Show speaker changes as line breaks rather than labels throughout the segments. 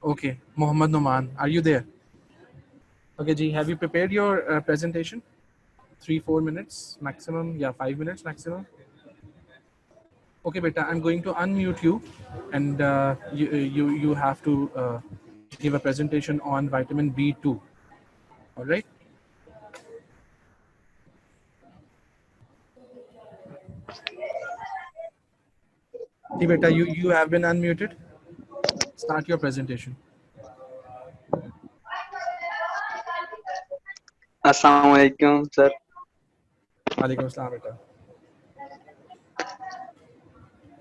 Okay, Mohammad Noman, are you there? Okay, Ji, have you prepared your presentation? 3-4 minutes maximum, yeah, 5 minutes maximum. Okay, beta, I'm going to unmute you, and you have to give a presentation on vitamin B2. All right. Ji, beta, you have been unmuted. Start your presentation.
Assalamu alaikum, sir.
Alaikum assalam, beta.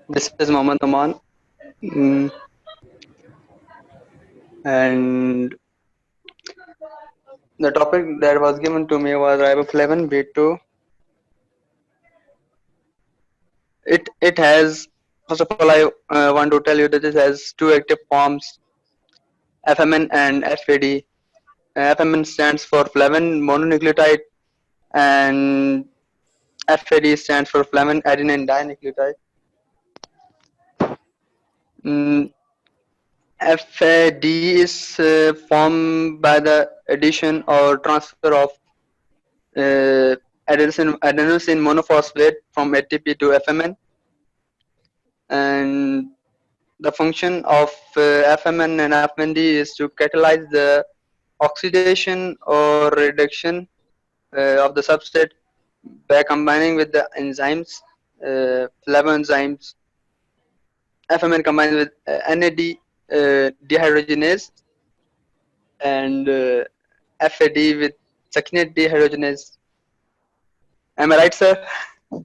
This is Mohammad Aman, and the topic that was given to me was riboflavin B2. It has, first of all, I want to tell you that it has two active forms, FMN and FAD. FMN stands for flavin mononucleotide, and FAD stands for flavin adenine dinucleotide. Mm, FAD is formed by the addition or transfer of adenosine monophosphate from ATP to FMN, and the function of FMN and FMND is to catalyze the oxidation or reduction of the substrate by combining with the enzymes, flavoenzymes. FMN combines with NAD dehydrogenase and FAD with succinate dehydrogenase. Am I right, sir?
Okay,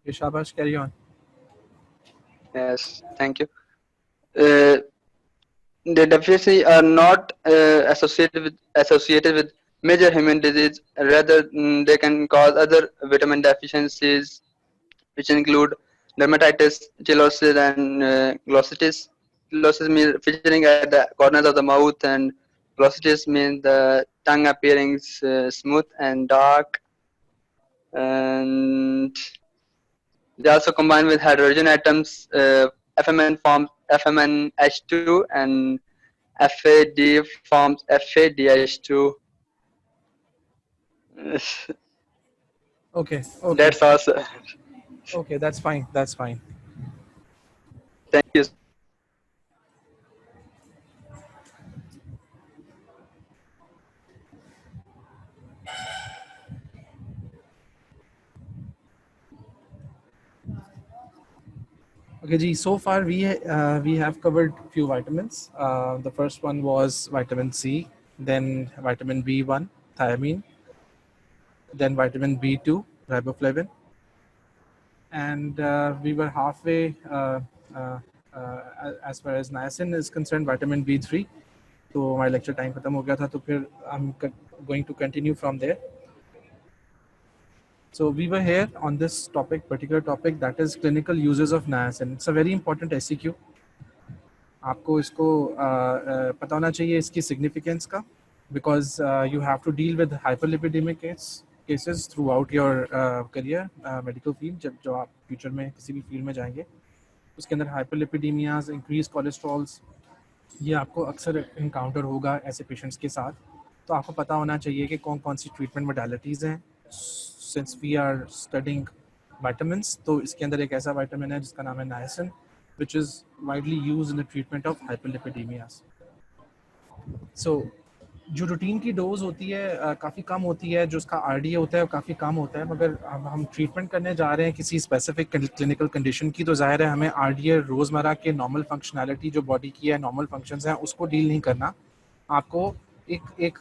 Shabash, carry on.
Yes, thank you. Uh, the deficiency are not associated with major human disease. Rather, they can cause other vitamin deficiencies, which include dermatitis, cheilosis, and glossitis. Cheilosis means featuring at the corners of the mouth, and glossitis means the tongue appearing smooth and dark. And they also combine with hydrogen atoms. FMN forms FMNH2 and FAD forms FADH2.
Okay, okay,
That's also.
okay. That's fine. That's fine.
Thank you.
Okay, Ji. So far we have covered few vitamins. The first one was vitamin C, then vitamin B1, thiamine, then vitamin B2, riboflavin, and we were halfway uh, as far as niacin is concerned, vitamin B3. तो हमारा lecture time खत्म हो गया था, तो फिर I'm going to continue from there. So we were here on this topic, particular topic, that is clinical uses of niacin. It's a very important SEQ. आपको इसको पता होना चाहिए इसकी significance का, because you have to deal with hyperlipidemic cases throughout your career, medical field. जब आप future में किसी भी field में जाएंगे, उसके अंदर hyperlipidemias, increased cholesterols, ये आपको अक्सर encounter होगा ऐसे patients के साथ. तो आपको पता होना चाहिए कि कौन कौन सी treatment modalities हैं. Since we are studying vitamins, तो इसके अंदर एक ऐसा vitamin है जिसका नाम है niacin, which is widely used in the treatment of hyperlipidemias. So जो रूटीन की डोज होती है काफ़ी कम होती है, जो उसका RDA होता है वो काफ़ी कम होता है, मगर अब हम ट्रीटमेंट करने जा रहे हैं किसी स्पेसिफिक क्लिनिकल कंडीशन की, तो जाहिर है हमें RDA रोज़मर्रा के नॉर्मल फंक्शनैलिटी जो बॉडी की है, नॉर्मल फंक्शंस हैं, उसको डील नहीं करना. आपको एक एक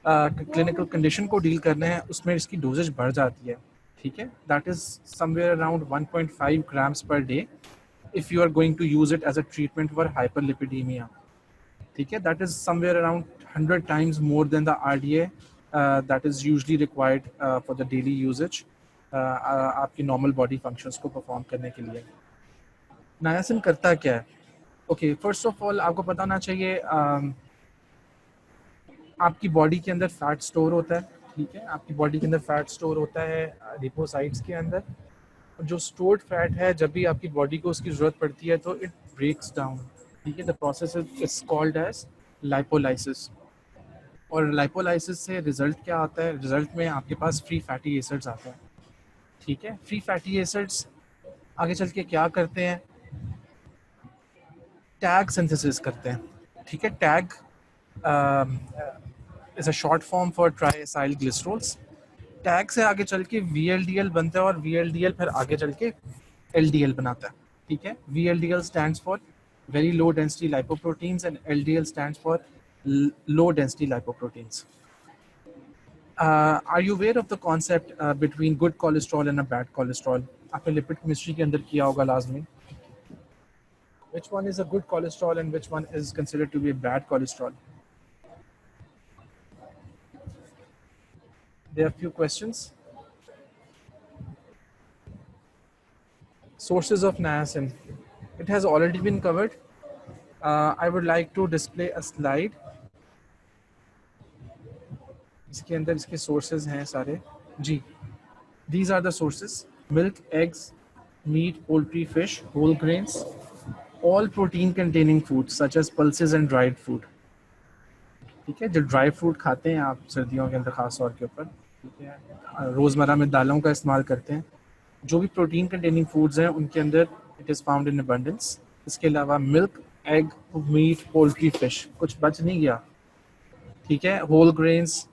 क्लिनिकल कंडीशन को डील करना है, उसमें इसकी डोजेज बढ़ जाती है. ठीक है, that is somewhere around 1.5 grams per day if you are going to use it as a treatment for hyperlipidemia. ठीक है, that is somewhere around 100 times more than the RDA that is usually required for the daily usage आपकी normal body functions को perform करने के लिए. niacin करता क्या है? Okay, first of all आपको पता होना चाहिए आपकी बॉडी के अंदर फैट स्टोर होता है. ठीक है, आपकी बॉडी के अंदर फैट स्टोर होता है लिपोसाइट्स के अंदर. जो स्टोर्ड फैट है, जब भी आपकी बॉडी को उसकी ज़रूरत पड़ती है तो इट ब्रेक्स डाउन. ठीक है, the process is called as lipolysis. और लाइपोलाइसिस से रिजल्ट क्या आता है? रिजल्ट में आपके पास फ्री फैटी एसिड्स आते हैं। ठीक है, फ्री फैटी एसिड्स आगे चल के क्या करते हैं? टैग सिंथेसिस करते हैं। ठीक है, tag is a short form for triacyl glycerols. Tag से आगे चल के VLDL बनता है और VLDL फिर आगे चल के LDL बनाता है। ठीक है, VLDL stands for very low density lipoproteins and LDL stands for low density lipoproteins. Are you aware of the concept between good cholesterol and a bad cholesterol? आपने लिपिड केमिस्ट्री के अंदर किया होगा लाजमी. Which one is a good cholesterol and which one is considered to be a bad cholesterol? There are a few questions. Sources of niacin. It has already been covered. I would like to display a slide. इसके अंदर इसके sources हैं सारे. जी. These are the sources: milk, eggs, meat, poultry, fish, whole grains, all protein containing foods such as pulses and dried food. ठीक है, जो dry fruit खाते हैं आप सर्दियों के अंदर खास तौर के ऊपर, ठीक है, रोज़मर्रा में दालों का इस्तेमाल करते हैं, जो भी प्रोटीन कंटेनिंग फूड्स हैं उनके अंदर it is found in abundance. इसके अलावा milk, egg, meat, poultry, fish, कुछ बच नहीं गया. ठीक है, होल ग्रेन्स,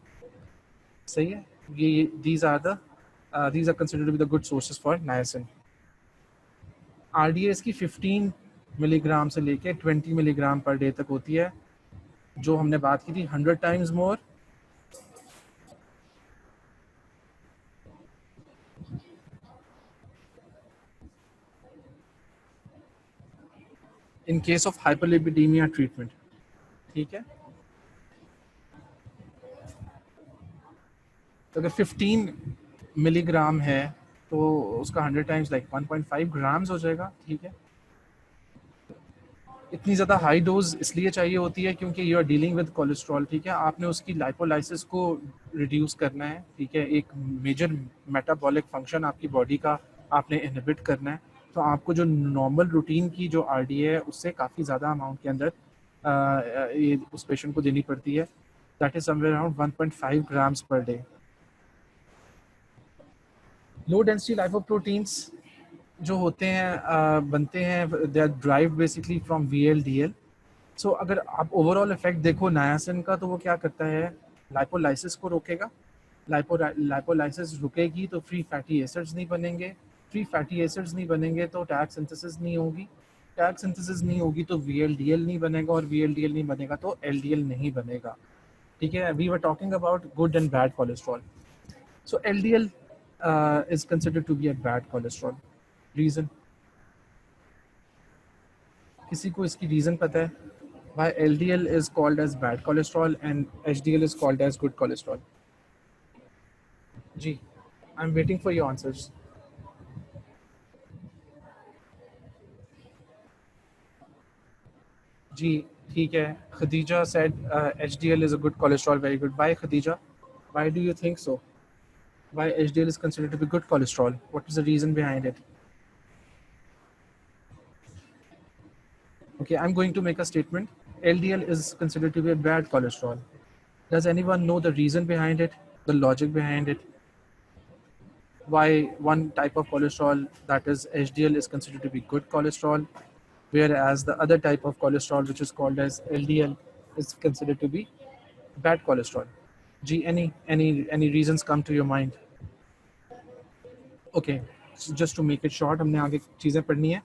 सही है. ये these are considered to be the good sources for niacin. RDA की 15 मिलीग्राम से लेके 20 मिलीग्राम पर डे तक होती है. जो हमने बात की थी 100 times more in case of hyperlipidaemia treatment. ठीक है, तो अगर 15 मिलीग्राम है तो उसका 100 टाइम्स लाइक 1.5 ग्राम्स हो जाएगा. ठीक है, इतनी ज़्यादा हाई डोज इसलिए चाहिए होती है क्योंकि you are dealing with cholesterol. ठीक है, आपने उसकी लाइपोलाइसिस को रिड्यूस करना है. ठीक है, एक मेजर मेटाबॉलिक फंक्शन आपकी बॉडी का आपने इनहिबिट करना है. तो आपको जो नॉर्मल रूटीन की जो RDA है उससे काफ़ी ज़्यादा अमाउंट के अंदर ये उस पेशेंट को देनी पड़ती है. That is somewhere around 1.5 grams per day. Low density lipoproteins जो होते हैं बनते हैं, they are derived basically from VLDL. So अगर आप ओवरऑल इफेक्ट देखो नायासिन का, तो वो क्या करता है? लाइपोलाइसिस को रोकेगा. लाइपोलाइसिस रुकेगी तो फ्री फैटी एसिड्स नहीं बनेंगे. फ्री फैटी एसिड्स नहीं बनेंगे तो टैग सिंथेसिस नहीं होगी. टैग सिंथेसिस नहीं होगी तो VLDL नहीं बनेगा, और VLDL नहीं बनेगा तो LDL नहीं बनेगा. ठीक है, we were talking about good and bad cholesterol. So LDL is considered to be a bad cholesterol. Reason? किसी को इसकी रीज़न पता है? Why LDL is called as bad cholesterol and HDL is called as good cholesterol? Ji, I'm waiting for your answers. जी, ठीक है. Khadija said HDL is a good cholesterol. Very good. Why, Khadija? Why do you think so? Why HDL is considered to be good cholesterol? What is the reason behind it? Okay, I'm going to make a statement. LDL is considered to be a bad cholesterol. Does anyone know the reason behind it, the logic behind it? Why one type of cholesterol, that is HDL, is considered to be good cholesterol, whereas the other type of cholesterol, which is called as LDL, is considered to be bad cholesterol? Gee, any reasons come to your mind? Okay, so just to make it short, हमने आगे चीज़ें पढ़नी है.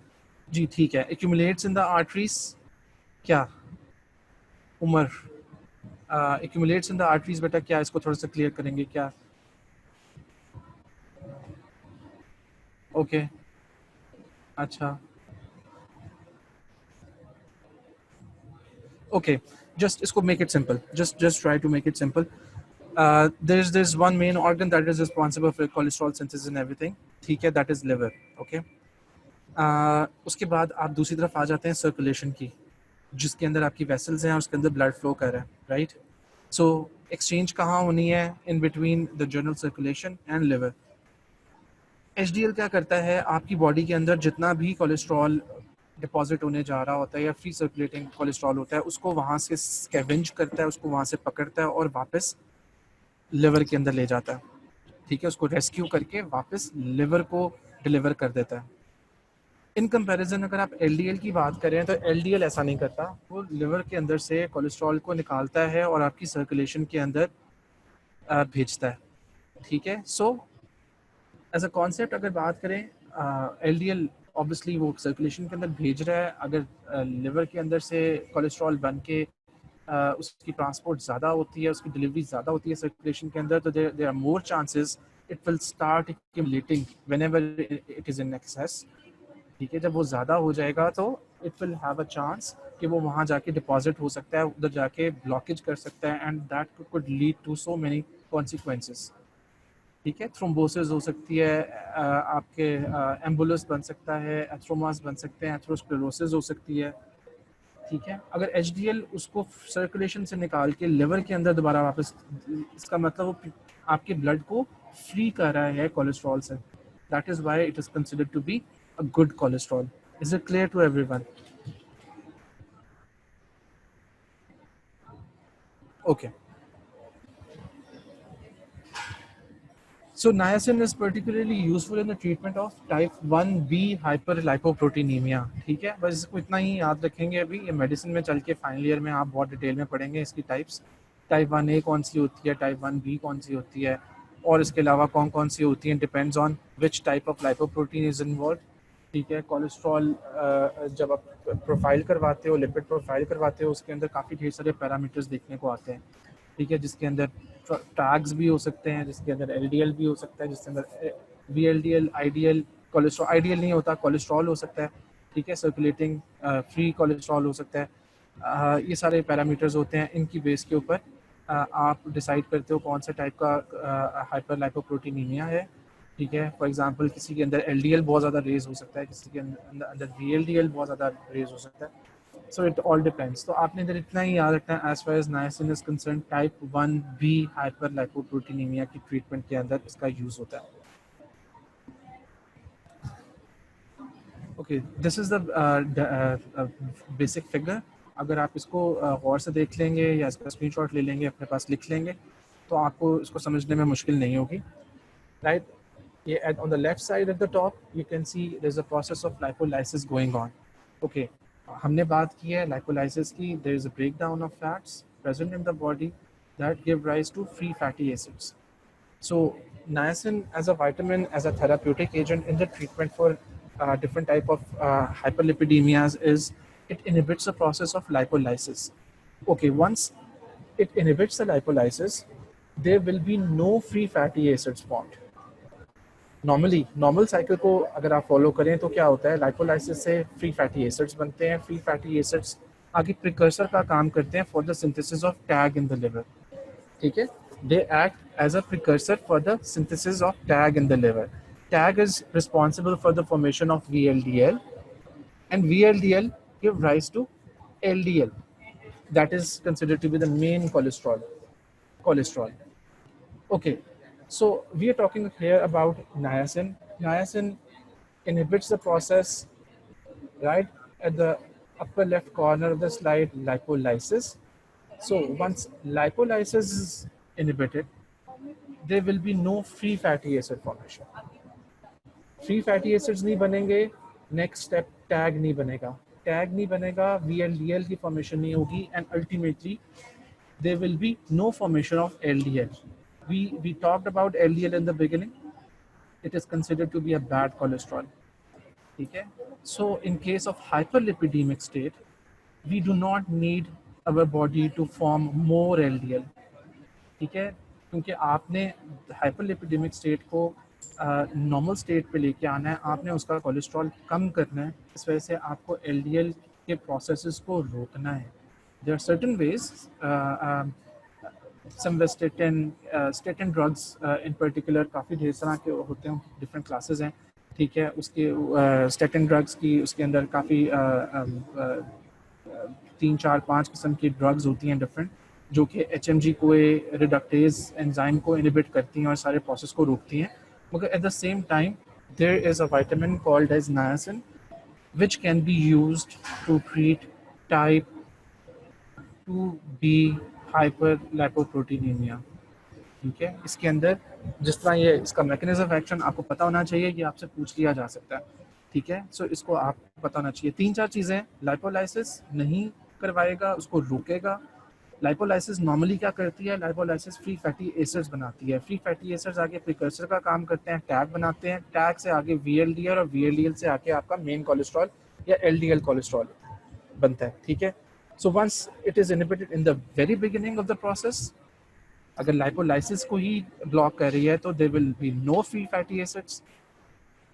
जी ठीक है. Accumulates in the arteries, क्या? Umar, accumulates in the arteries बेटा क्या? इसको थोड़ा सा क्लियर करेंगे क्या? ओके, अच्छा, ओके. Just इसको make it simple. Just try to make it simple. There's one main organ that is responsible for cholesterol synthesis and everything. ठीक है, that is liver. Okay. उसके बाद आप दूसरी तरफ आ जाते हैं सर्कुलेशन की, जिसके अंदर आपकी वेसल्स हैं और उसके अंदर ब्लड फ्लो कर रहा है, राइट? सो एक्सचेंज कहाँ होनी है? In between the general circulation and liver. HDL क्या करता है? आपकी बॉडी के अंदर जितना भी कोलेस्ट्रॉल डिपॉजिट होने जा रहा होता है या फ्री सर्कुलेटिंग कोलेस्ट्रॉल होता है, उसको वहाँ से स्कैवेंज करता है, उसको वहाँ से पकड़ता है और वापस लिवर के अंदर ले जाता है, ठीक है, उसको रेस्क्यू करके वापस लिवर को डिलीवर कर देता है। इन कंपैरिजन अगर आप एलडीएल की बात करें तो एलडीएल ऐसा नहीं करता, वो लिवर के अंदर से कोलेस्ट्रॉल को निकालता है और आपकी सर्कुलेशन के अंदर भेजता है, ठीक है। सो एज अ कॉन्सेप्ट अगर बात करें, एलडीएल ऑब्वियसली वो सर्कुलेशन के अंदर भेज रहा है, अगर लिवर के अंदर से कोलेस्ट्रॉल बन के उसकी ट्रांसपोर्ट ज़्यादा होती है, उसकी डिलीवरी ज़्यादा होती है सर्कुलेशन के अंदर, तो there are more chances it will start accumulating whenever it is in excess, ठीक है। जब वो ज़्यादा हो जाएगा तो it will have a chance कि वो वहाँ जाके डिपॉजिट हो सकता है, उधर जाके ब्लॉकेज कर सकता है, and that could lead to so many consequences, ठीक है। थ्रोम्बोसिस हो सकती है, आपके एम्बुलस बन सकता है, एथ्रोमास बन सकते हैं, एथ्रोस्क्लेरोसिस हो सकती है, ठीक है। अगर एचडीएल उसको सर्कुलेशन से निकाल के लिवर के अंदर दोबारा वापस, इसका मतलब वो आपके ब्लड को फ्री कर रहा है कोलेस्ट्रॉल से, that is why it is considered to be a good cholesterol. Is it clear to everyone? Okay, so niacin is particularly useful in the treatment of type 1b hyperlipoproteinemia, ठीक है। बस इसको इतना ही याद रखेंगे, अभी ये मेडिसिन में चल के फाइनल ईयर में आप बहुत डिटेल में पढ़ेंगे इसकी टाइप्स, टाइप 1a कौन सी होती है, टाइप 1b कौन सी होती है, और इसके अलावा कौन कौन सी होती हैं, depends on which type of lipoprotein is involve, ठीक है। कोलेस्ट्रॉल जब आप प्रोफाइल करवाते हो, लिपिड प्रोफाइल करवाते हो, उसके अंदर काफ़ी ढेर सारे पैरामीटर्स देखने को आते हैं, ठीक है, जिसके अंदर टैग्स भी हो सकते हैं, जिसके अंदर एलडीएल भी हो सकता है, जिसके अंदर वीएलडीएल, आईडीएल, कोलेस्ट्रॉल, आईडीएल नहीं होता, कोलेस्ट्रॉल हो सकता है, ठीक है, सर्कुलेटिंग फ्री कोलेस्ट्रॉल हो सकता है। ये सारे पैरामीटर्स होते हैं, इनकी बेस के ऊपर आप डिसाइड करते हो कौन सा टाइप का हाइपर लाइपोप्रोटीनीमिया है, ठीक है। फॉर एग्जांपल किसी के अंदर एलडीएल बहुत ज़्यादा रेज हो सकता है, किसी के अंदर वीएलडीएल बहुत ज़्यादा रेज हो सकता है, so it all depends। तो आपने इधर इतना ही याद रखना है, as far as niacin is concerned, type 1b हाइपरलाइपोप्रोटीनीमिया की ट्रीटमेंट के अंदर इसका यूज होता है। Okay, this is the basic figure. अगर आप इसको गौर से देख लेंगे या इसका स्क्रीनशॉट ले लेंगे, अपने पास लिख लेंगे, तो आपको इसको समझने में मुश्किल नहीं होगी, राइट। ये on the left side at the top you can see there's a process of lipolysis going on, okay। हमने बात की है lipolysis की, there is a breakdown of fats present in the body that give rise to free fatty acids। So niacin as a vitamin, as a therapeutic agent in the treatment for different type of hyperlipidemias, is it inhibits the process of lipolysis, okay। Once it inhibits the lipolysis, there will be no free fatty acids formed। Normally normal cycle को अगर आप follow करें तो क्या होता है, lipolysis से free fatty acids बनते हैं, फ्री फैटी एसिड्स आगे प्रिकर्सर का काम करते हैं for the synthesis of TAG in the liver, ठीक है। They act as a precursor for the synthesis of TAG in the liver. TAG is responsible for the formation of VLDL, and VLDL give rise to LDL, that is considered to be the main cholesterol, okay। So we are talking here about niacin. Niacin inhibits the process, right, at the upper left corner of the slide, lipolysis। So once lipolysis is inhibited, there will be no free fatty acid formation। Free fatty acids नहीं बनेंगे, next step tag नहीं बनेगा, tag नहीं बनेगा, VLDL की formation नहीं होगी, and ultimately there will be no formation of LDL। We talked about LDL in the beginning, it is considered to be a bad cholesterol, ठीक है। So in case of hyperlipidemic state, we do not need our body to form more LDL, ठीक है, क्योंकि आपने hyperlipidemic state को normal state पे लेके आना है, आपने उसका कोलेस्ट्रॉल कम करना है, इस वजह से आपको LDL के प्रोसेसेस को रोकना है। There are certain ways, statin drugs in particular काफ़ी ढेर तरह के होते हैं, डिफरेंट क्लासेस हैं, ठीक है। उसके स्टेटिन ड्रग्स की उसके अंदर काफ़ी 3 4 5 किस्म की ड्रग्स होती हैं डिफरेंट, जो कि HMG को रिडक्टेज एंजाइम को इनहिबिट करती हैं और सारे प्रोसेस को रोकती हैं, मगर at the same time there is a vitamin called as niacin which can be used to treat type 2B hyperlipoproteinemia. ठीक है, इसके अंदर जिस तरह ये इसका मैकेनिज्म ऑफ एक्शन आपको पता होना चाहिए, ये आपसे पूछ लिया जा सकता है, ठीक है। सो इसको आपको पता होना चाहिए। 3-4 चीज़ें, लाइपोलाइसिस नहीं करवाएगा, उसको रोकेगा। लाइपोलाइसिस नॉर्मली क्या करती है, लाइपोलाइसिस फ्री फैटी एसिड्स बनाती है। फ्री फैटी एसिड्स आगे प्रिकर्सर का काम करते हैं, टैग बनाते हैं, टैग से आगे वीएलडीएल और वीएलडीएल से आके आपका मेन कोलेस्ट्रॉल या एलडीएल कोलेस्ट्रॉल बनता है, ठीक है। So once it is inhibited in the very beginning of the process, अगर लाइपोलाइसिस को ही ब्लॉक कर रही है तो there will be no free fatty acids.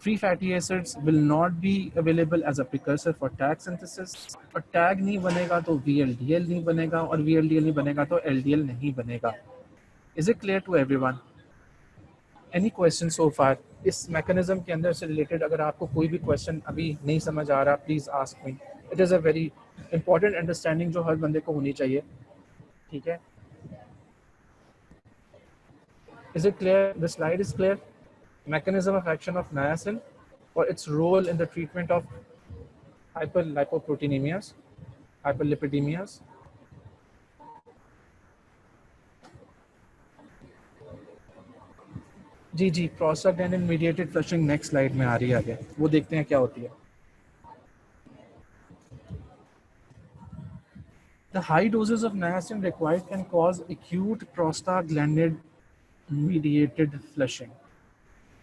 Free fatty acids will not be available as a precursor for tag synthesis. और tag नहीं बनेगा तो VLDL नहीं बनेगा, और VLDL नहीं बनेगा तो LDL नहीं बनेगा. Is it clear to everyone? Any question so far? इस mechanism के अंदर से related अगर आपको कोई भी question अभी नहीं समझ आ रहा, please ask me. It is a very important understanding जो हर बंदे को होनी चाहिए, ठीक है. Is it clear? The slide is clear. Mechanism of action of niacin or its role in the treatment of hyperlipoproteinemias, hyperlipidemias. जी जी, prostaglandin mediated flushing next slide में आ रही है आगे, वो देखते हैं क्या होती है. The high doses of niacin required can cause acute prostaglandin mediated flushing.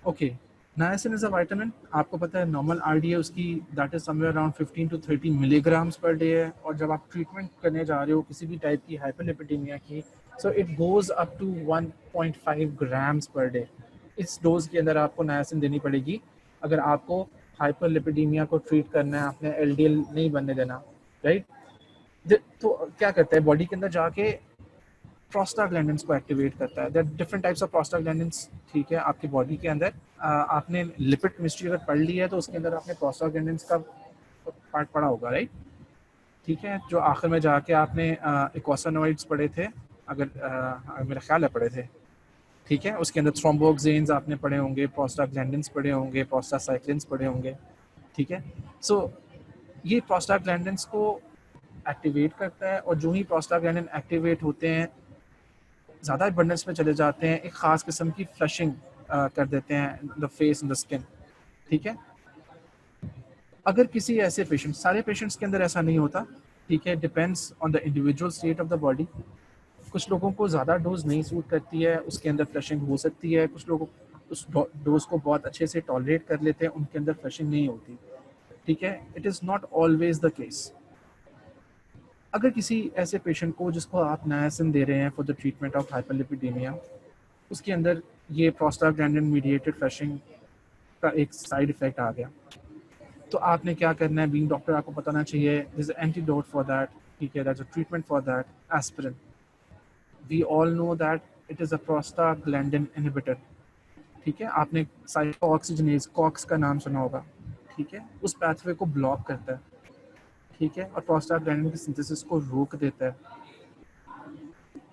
Okay, niacin is a vitamin. आपको पता है नॉर्मल RDA उसकी that is somewhere around 15 to 30 milligrams per day है, और जब आप ट्रीटमेंट करने जा रहे हो किसी भी टाइप की हाइपरलिपिडेमिया की, so it goes up to 1.5 grams per day. इस डोज के अंदर आपको नायासिन देनी पड़ेगी अगर आपको हाइपरलिपिडेमिया को ट्रीट करना है, आपने LDL नहीं बनने देना, राइट. तो क्या करता है बॉडी के अंदर जाके प्रोस्टाग्लैंडिन्स को एक्टिवेट करता है. There different types of prostaglandins, ठीक है, आपकी बॉडी के अंदर. आपने लिपिड केमिस्ट्री अगर पढ़ ली है तो उसके अंदर आपने प्रोस्टाग्लैंडिन्स का पार्ट पढ़ा होगा, राइट, ठीक है, जो आखिर में जाके आपने इकोसानोइड्स पढ़े थे, अगर मेरा ख्याल है पढ़े थे, ठीक है. उसके अंदर थ्रोम्बोक्सिन्स आपने पढ़े होंगे, प्रोस्टाग्लैंडिन्स पढ़े होंगे, प्रोस्टासाइक्लिन्स पढ़े होंगे, ठीक है. सो ये प्रोस्टाग्लैंडिन्स को एक्टिवेट करता है, और जो ही प्रोस्टाग्लैंडिन एक्टिवेट होते हैं, ज़्यादा अबंडेंस में चले जाते हैं, एक ख़ास किस्म की फ्लशिंग कर देते हैं the face and the skin, ठीक है. अगर किसी ऐसे पेशेंट, सारे पेशेंट्स के अंदर ऐसा नहीं होता, ठीक है, depends on the individual state of the body. कुछ लोगों को ज़्यादा डोज नहीं सूट करती है, उसके अंदर फ्लशिंग हो सकती है. कुछ लोग उस डोज को बहुत अच्छे से टॉलरेट कर लेते हैं, उनके अंदर फ्लशिंग नहीं होती, ठीक है. It is not always the case. अगर किसी ऐसे पेशेंट को जिसको आप नायासिन दे रहे हैं for the treatment of hyperlipidaemia, उसके अंदर ये प्रोस्टाग्लैंडिन मीडिएटेड फ्लशिंग का एक साइड इफेक्ट आ गया, तो आपने क्या करना है, बीइंग डॉक्टर आपको बताना चाहिए there is an antidote for that, ठीक है, that's a treatment for that, aspirin. We all know that it is a prostaglandin inhibitor, ठीक है. आपने साइक्लोऑक्सीजनेज कॉक्स का नाम सुना होगा, ठीक है, उस पैथवे को ब्लॉक करता है, ठीक है, और प्रोस्टाग्लैंडिन की सिंथेसिस को रोक देता है,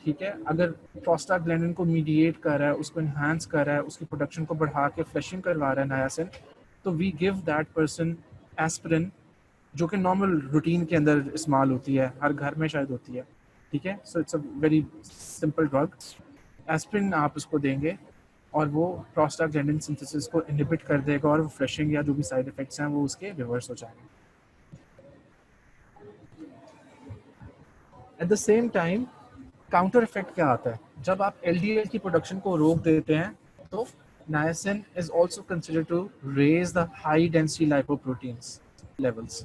ठीक है. अगर प्रोस्टाग्लैंडिन को मीडिएट कर रहा है, उसको इन्हांस कर रहा है, उसकी प्रोडक्शन को बढ़ा के फ्लशिंग करवा रहा है नायासिन, तो we give that person aspirin, जो कि नॉर्मल रूटीन के अंदर इस्तेमाल होती है, हर घर में शायद होती है, ठीक है. So it's a very simple drug. Aspirin आप उसको देंगे और वो प्रोस्टाग्लैंडिन सिंथेसिस को इनहिबिट कर देगा, और फ्लशिंग या जो भी साइड इफेक्ट्स हैं वो उसके रिवर्स हो जाएंगे. Eight the same time counter effect क्या आता है, जब आप LDL की प्रोडक्शन को रोक देते हैं, तो niacin is also considered to raise the high density lipoproteins levels,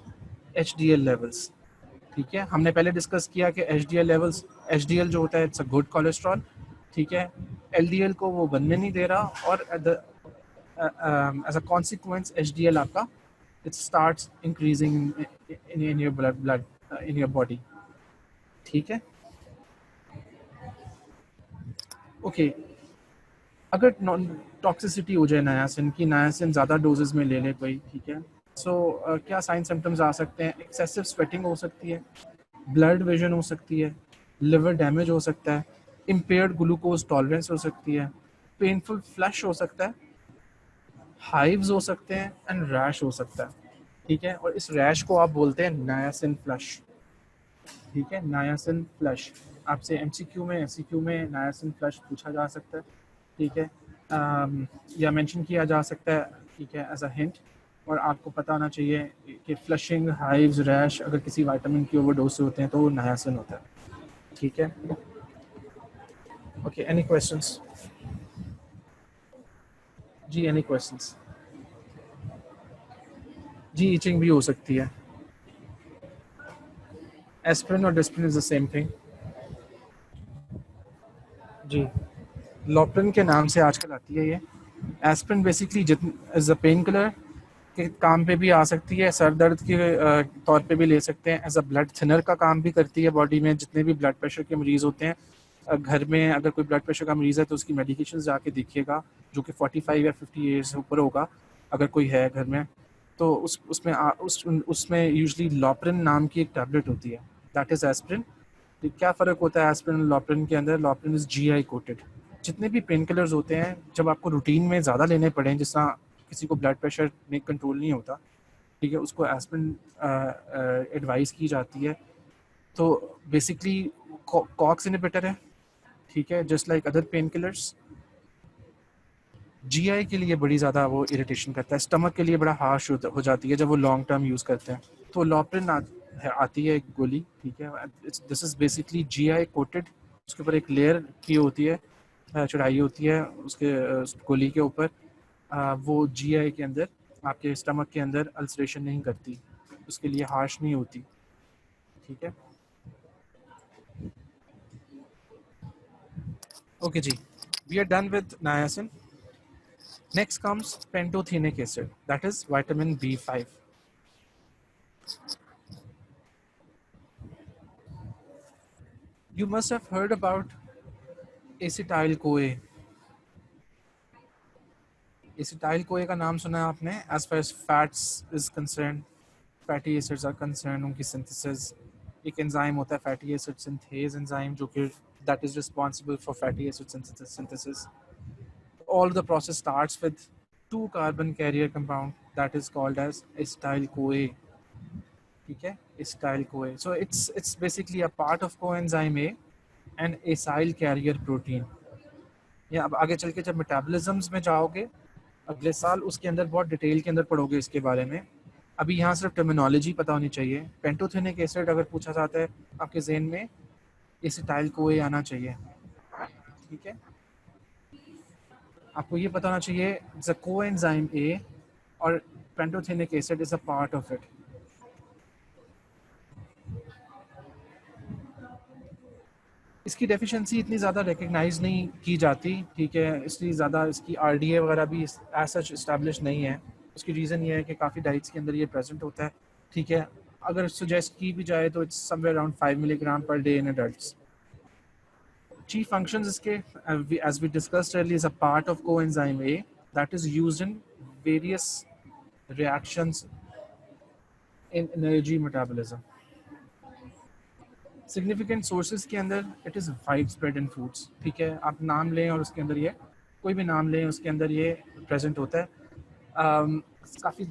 HDL levels, ठीक है. हमने पहले डिस्कस किया कि HDL levels, HDL जो होता है इट्स अ गुड कोलेस्ट्रॉल, ठीक है. LDL को वो बनने नहीं दे रहा, और एज अ कॉन्सिक्वेंस HDL आपका it starts increasing in your blood in your body, ठीक है. ओके, अगर टॉक्सिसिटी हो जाए नायासिन की, नायासिन ज़्यादा डोजेस में ले ले कोई, ठीक है, सो क्या साइन सिम्टम्स आ सकते हैं. एक्सेसिव स्वेटिंग हो सकती है, ब्लड विजन हो सकती है, लिवर डैमेज हो सकता है, इम्पेयर्ड ग्लूकोज टॉलरेंस हो सकती है, पेनफुल फ्लश हो सकता है, हाइव्स हो सकते हैं, एंड रैश हो सकता है, ठीक है, और इस रैश को आप बोलते हैं नायासिन फ्लश। ठीक है, नायासिन फ्लश आपसे एमसीक्यू में एमसीक्यू में नायासिन फ्लश पूछा जा सकता है। ठीक है, या मेंशन किया जा सकता है। ठीक है, एज अ हिंट। और आपको पता होना चाहिए कि फ्लशिंग, हाइव्स, रैश अगर किसी विटामिन की ओवरडोज से होते हैं तो वो नायासिन होता है। ठीक है, ओके, एनी क्वेश्चंस? जी, एनी क्वेश्चंस? जी, ईचिंग भी हो सकती है। एस्पिरिन और disprin is the same thing. जी, लॉपरिन के नाम से आजकल आती है ये। Aspirin basically is a painkiller के काम पे भी आ सकती है, सर दर्द के तौर पे भी ले सकते हैं। एज अ ब्लड थिनर का काम भी करती है बॉडी में। जितने भी ब्लड प्रेशर के मरीज होते हैं, घर में अगर कोई ब्लड प्रेशर का मरीज है तो उसकी मेडिकेशन जाके देखिएगा, जो कि 45 या 50 ईयर्स से ऊपर होगा अगर कोई है घर में, तो उसमें यूजली लॉपरिन नाम की एक टैबलेट होती है, दैट इज एस्पिरिन। क्या फ़र्क होता है एस्पिरिन और लॉपरिन के अंदर? लॉपरिन इज जीआई कोटेड। जितने भी पेन किलर्स होते हैं, जब आपको रूटीन में ज़्यादा लेने पड़े, जिस तरह किसी को ब्लड प्रेशर में कंट्रोल नहीं होता, ठीक है, उसको एस्पिरिन एडवाइस की जाती है। तो बेसिकली कॉक्स इनहिबिटर है। ठीक है, just like other pain killers. GI के लिए बड़ी ज़्यादा वो इरिटेशन करता है, स्टमक के लिए बड़ा हार्श हो जाती है जब वो लॉन्ग टर्म यूज़ करते हैं। तो लॉपरिन आती है एक गोली। ठीक है, this is basically GI coated. उसके ऊपर एक लेयर की होती है, चढ़ाई होती है उसके उस गोली के ऊपर। वो जीआई के अंदर, आपके स्टमक के अंदर अल्सरेशन नहीं करती, उसके लिए हार्श नहीं होती। ठीक है, ओके जी, we are done with niacin. Next comes pantothenic acid, that is vitamin B5. You must have heard about acetyl CoA. Acetyl CoA का नाम सुना है आपने? As far as fats is concerned, fatty acids are concerned, उनकी synthesis, एक enzyme होता है fatty acid synthase enzyme, जो कि that is responsible for fatty acid synthesis. All the process starts with 2 carbon carrier compound that is called as acetyl CoA. ठीक है, acetyl CoA. So it's basically a part of coenzyme A and acyl carrier protein. या अब आगे चल के जब metabolisms में जाओगे अगले साल, उसके अंदर बहुत डिटेल के अंदर पढ़ोगे इसके बारे में। अभी यहाँ सिर्फ टर्मिनोलॉजी पता होनी चाहिए। पेंटोथेनिक एसिड अगर पूछा जाता है आपके जहन में एसिटाइल कोए आना चाहिए। ठीक है, आपको ये पता होना चाहिए इट्स अ कोएंजाइम ए और pantothenic acid is a part of it. इसकी डेफिशिएंसी इतनी ज़्यादा रिकग्नाइज नहीं की जाती। ठीक है, इसलिए ज़्यादा इसकी आरडीए वगैरह भी एज सच इस्टेब्लिश नहीं है। उसकी रीज़न ये है कि काफ़ी डाइट्स के अंदर ये प्रेजेंट होता है। ठीक है, अगर सजेस्ट की भी जाए तो it's somewhere around 5 milligram per day in adults. Chief functions इसके, as we discussed earlier, is a part of coenzyme A that is used in various reactions in energy metabolism. Significant sources के अंदर it is wide spread in foods. ठीक है, आप नाम लें और उसके अंदर ये, कोई भी नाम लें उसके अंदर ये प्रेजेंट होता है। काफ़ी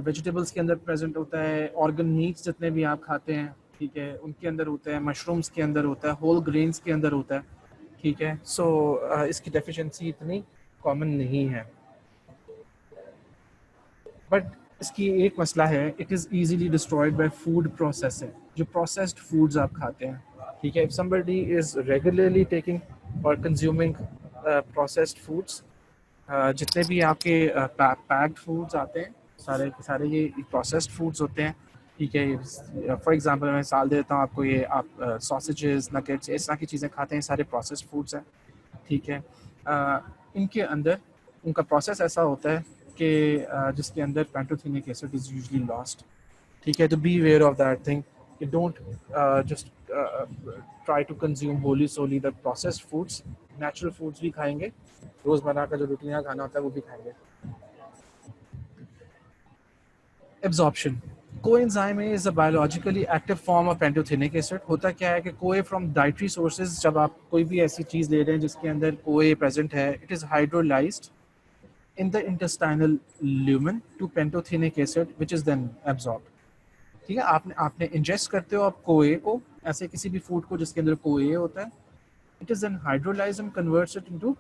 वेजिटेबल्स के अंदर प्रेजेंट होता है, ऑर्गन मीट्स जितने भी आप खाते हैं, ठीक है, उनके अंदर होता है, मशरूम्स के अंदर होता है, होल ग्रेन्स के अंदर होता है। ठीक है, सो इसकी डेफिशिएंसी इतनी कॉमन नहीं है। बट इसकी एक मसला है, it is easily destroyed by food processing, जो प्रोसेस्ड फूड्स आप खाते हैं। ठीक है, if somebody is regularly taking और कंज्यूमिंग प्रोसेस्ड फूड्स, जितने भी आपके पैक्ड फूड्स आते हैं सारे के सारे ये प्रोसेस्ड फूड्स होते हैं। ठीक है, फॉर एग्जांपल मैं मिसाल देता हूँ आपको, ये आप सॉसेजेस, नगेट्स, इस तरह की चीज़ें खाते हैं, सारे प्रोसेस्ड फूड्स हैं। ठीक है, इनके अंदर उनका प्रोसेस ऐसा होता है कि जिसके अंदर pantothenic acid is usually lost. ठीक है, तो beware of that thing कि don't just try to consume wholly solely the processed foods. Natural foods भी खाएंगे, रोज़मर्रा का जो रूटीन खाना होता है वो भी खाएंगे। Absorption, coenzyme is a biologically active form of pantothenic acid. होता क्या है कि कोए फ्रॉम डाइटरी सोर्सेज, जब आप कोई भी ऐसी चीज़ ले रहे हैं जिसके अंदर कोए प्रेजेंट है, it is hydrolysed in the intestinal lumen to pantothenic acid which is then absorbed. ठीक है, आपने इंजेस्ट करते हो आप कोए को, ऐसे किसी भी फूड को जिसके अंदर कोए होता है, it is then hydrolyse and converts it into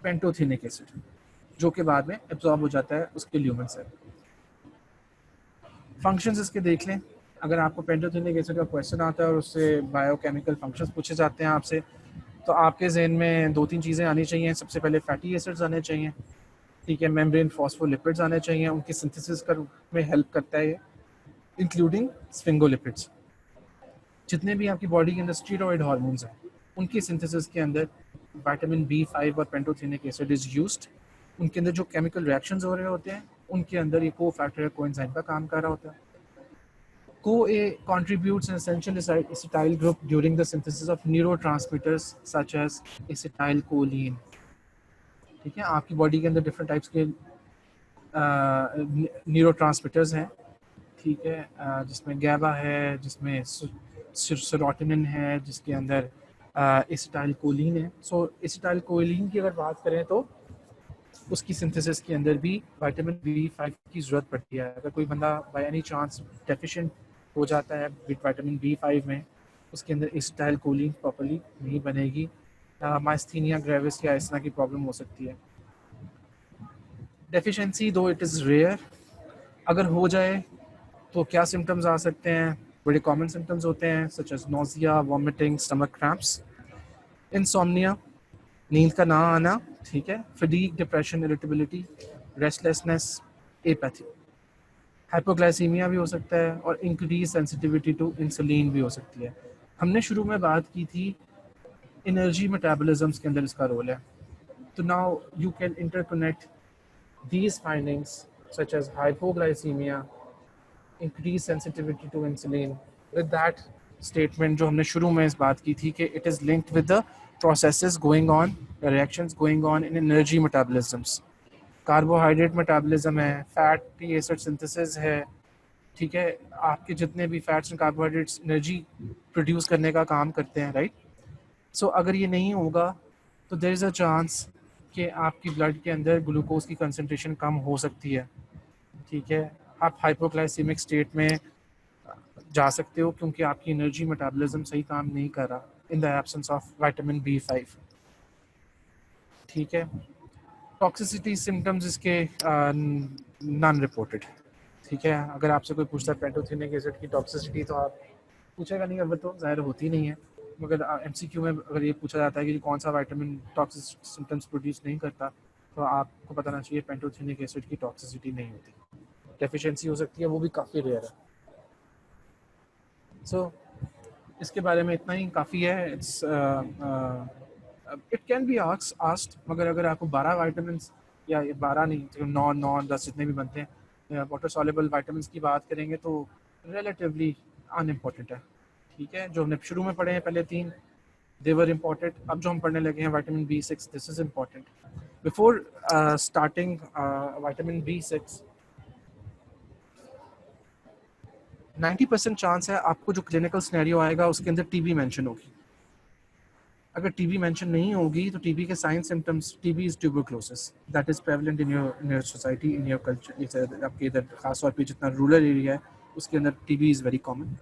pantothenic acid, जो कि बाद में एब्जॉर्ब हो जाता है उसके ल्यूमन से। फंक्शंस इसके देख लें, अगर आपको पेंटोथेनिक एसिड का क्वेश्चन आता है और उससे बायोकेमिकल फंक्शंस पूछे जाते हैं आपसे, तो आपके जहन में 2-3 चीज़ें आनी चाहिए। सबसे पहले फैटी एसिड्स आने चाहिए, ठीक है, मेम्ब्रेन फॉस्फोलिपिड्स आने चाहिए, उनकी सिंथेसिस कर में हेल्प करता है ये, इंक्लूडिंग स्फिंगोलिपिड्स। जितने भी आपकी बॉडी के अंदर स्टीरॉयड हार्मोन्स हैं, उनकी सिंथेसिस के अंदर विटामिन B5 और पेंटोथेनिक एसिड इज यूज्ड। उनके अंदर जो केमिकल रिएक्शंस हो रहे होते हैं, उनके अंदर ये को फैक्टर कोएंजाइम का काम कर रहा होता है। CoA contributes an essential acetyl group during the synthesis of neurotransmitters such as acetylcholine। ठीक है, आपकी बॉडी के अंदर डिफरेंट टाइप्स के न्यूरोट्रांसमीटर्स हैं, ठीक है, जिसमें गैबा है, जिसमें सेरोटोनिन है, जिसके अंदर एसिटाइलकोलिन है। सो एसिटाइलकोलिन की अगर बात करें तो उसकी सिंथेसिस के अंदर भी विटामिन B5 की ज़रूरत पड़ती है। अगर कोई बंदा बाय एनी चांस डेफिशिएंट हो जाता है विटामिन B5 में, उसके अंदर एसिटाइलकोलिन प्रॉपर्ली नहीं बनेगी, माइस्थीनिया ग्रेविस या इस तरह की प्रॉब्लम हो सकती है। डेफिशिएंसी दो इट इज़ रेयर, अगर हो जाए तो क्या सिम्टम्स आ सकते हैं? बड़े कॉमन सिम्टम्स होते हैं such as nausea, vomiting, stomach cramps, insomnia, नींद का ना आना, ठीक है, fatigue, depression, irritability, restlessness, apathy, hypoglycaemia भी हो सकता है, और इंक्रीज सेंसिटिविटी टू इंसुलिन भी हो सकती है। हमने शुरू में बात की थी एनर्जी मेटाबॉलिज्म्स के अंदर इसका रोल है, तो now you can interconnect these findings such as hypoglycemia, increased sensitivity to insulin with that statement जो हमने शुरू में इस बात की थी कि it is linked with the processes going on, the reactions going on in energy metabolisms। Carbohydrate metabolism है, फैटी एसिड सिंथेसिस है, ठीक है, आपके जितने भी fats and carbohydrates energy produce करने का काम करते हैं, राइट। सो अगर ये नहीं होगा तो देयर इज़ अ चांस कि आपकी ब्लड के अंदर ग्लूकोज की कंसनट्रेशन कम हो सकती है, ठीक है, आप हाइपोग्लाइसीमिक स्टेट में जा सकते हो क्योंकि आपकी एनर्जी मेटाबॉलिज्म सही काम नहीं कर रहा in the absence of vitamin B5, ठीक है। टॉक्सिसिटी सिम्टम्स इसके नॉन रिपोर्टेड, ठीक है। अगर आपसे कोई पूछता है पेंटोथेनिक एसिड की टॉक्सिसिटी, तो आप पूछेगा नहीं, अब तो ज़ाहिर होती नहीं है, मगर MCQ में अगर ये पूछा जाता है कि कौन सा विटामिन टॉक्सिक सिम्टम्स प्रोड्यूस नहीं करता, तो आपको बताना चाहिए पेंटोथेनिक एसिड की टॉक्सिसिटी नहीं होती, डेफिशिएंसी हो सकती है, वो भी काफ़ी रेयर है। सो इसके बारे में इतना ही काफ़ी है। It's it can be asked, मगर अगर आपको 12 विटामिन या 12 नहीं, तो 9, 9, 10 जितने भी बनते हैं वाटर सॉल्युबल विटामिन की बात करेंगे तो रिलेटिवली अनइम्पॉर्टेंट है, ठीक है। जो हमने शुरू में पढ़े हैं पहले 3 दे वर इम्पॉर्टेंट, अब जो हम पढ़ने लगे हैं vitamin B6 this is important. Before starting vitamin B6 90% chance है आपको जो क्लिनिकल सिनेरियो आएगा उसके अंदर टीबी मेंशन होगी। अगर टीबी मेंशन नहीं होगी तो टीबी के sign symptoms, TB is tuberculosis that is prevalent in your society, in your culture. आपके इधर खासतौर पे जितना रूरल एरिया है उसके अंदर टीबी इज़ वेरी कॉमन।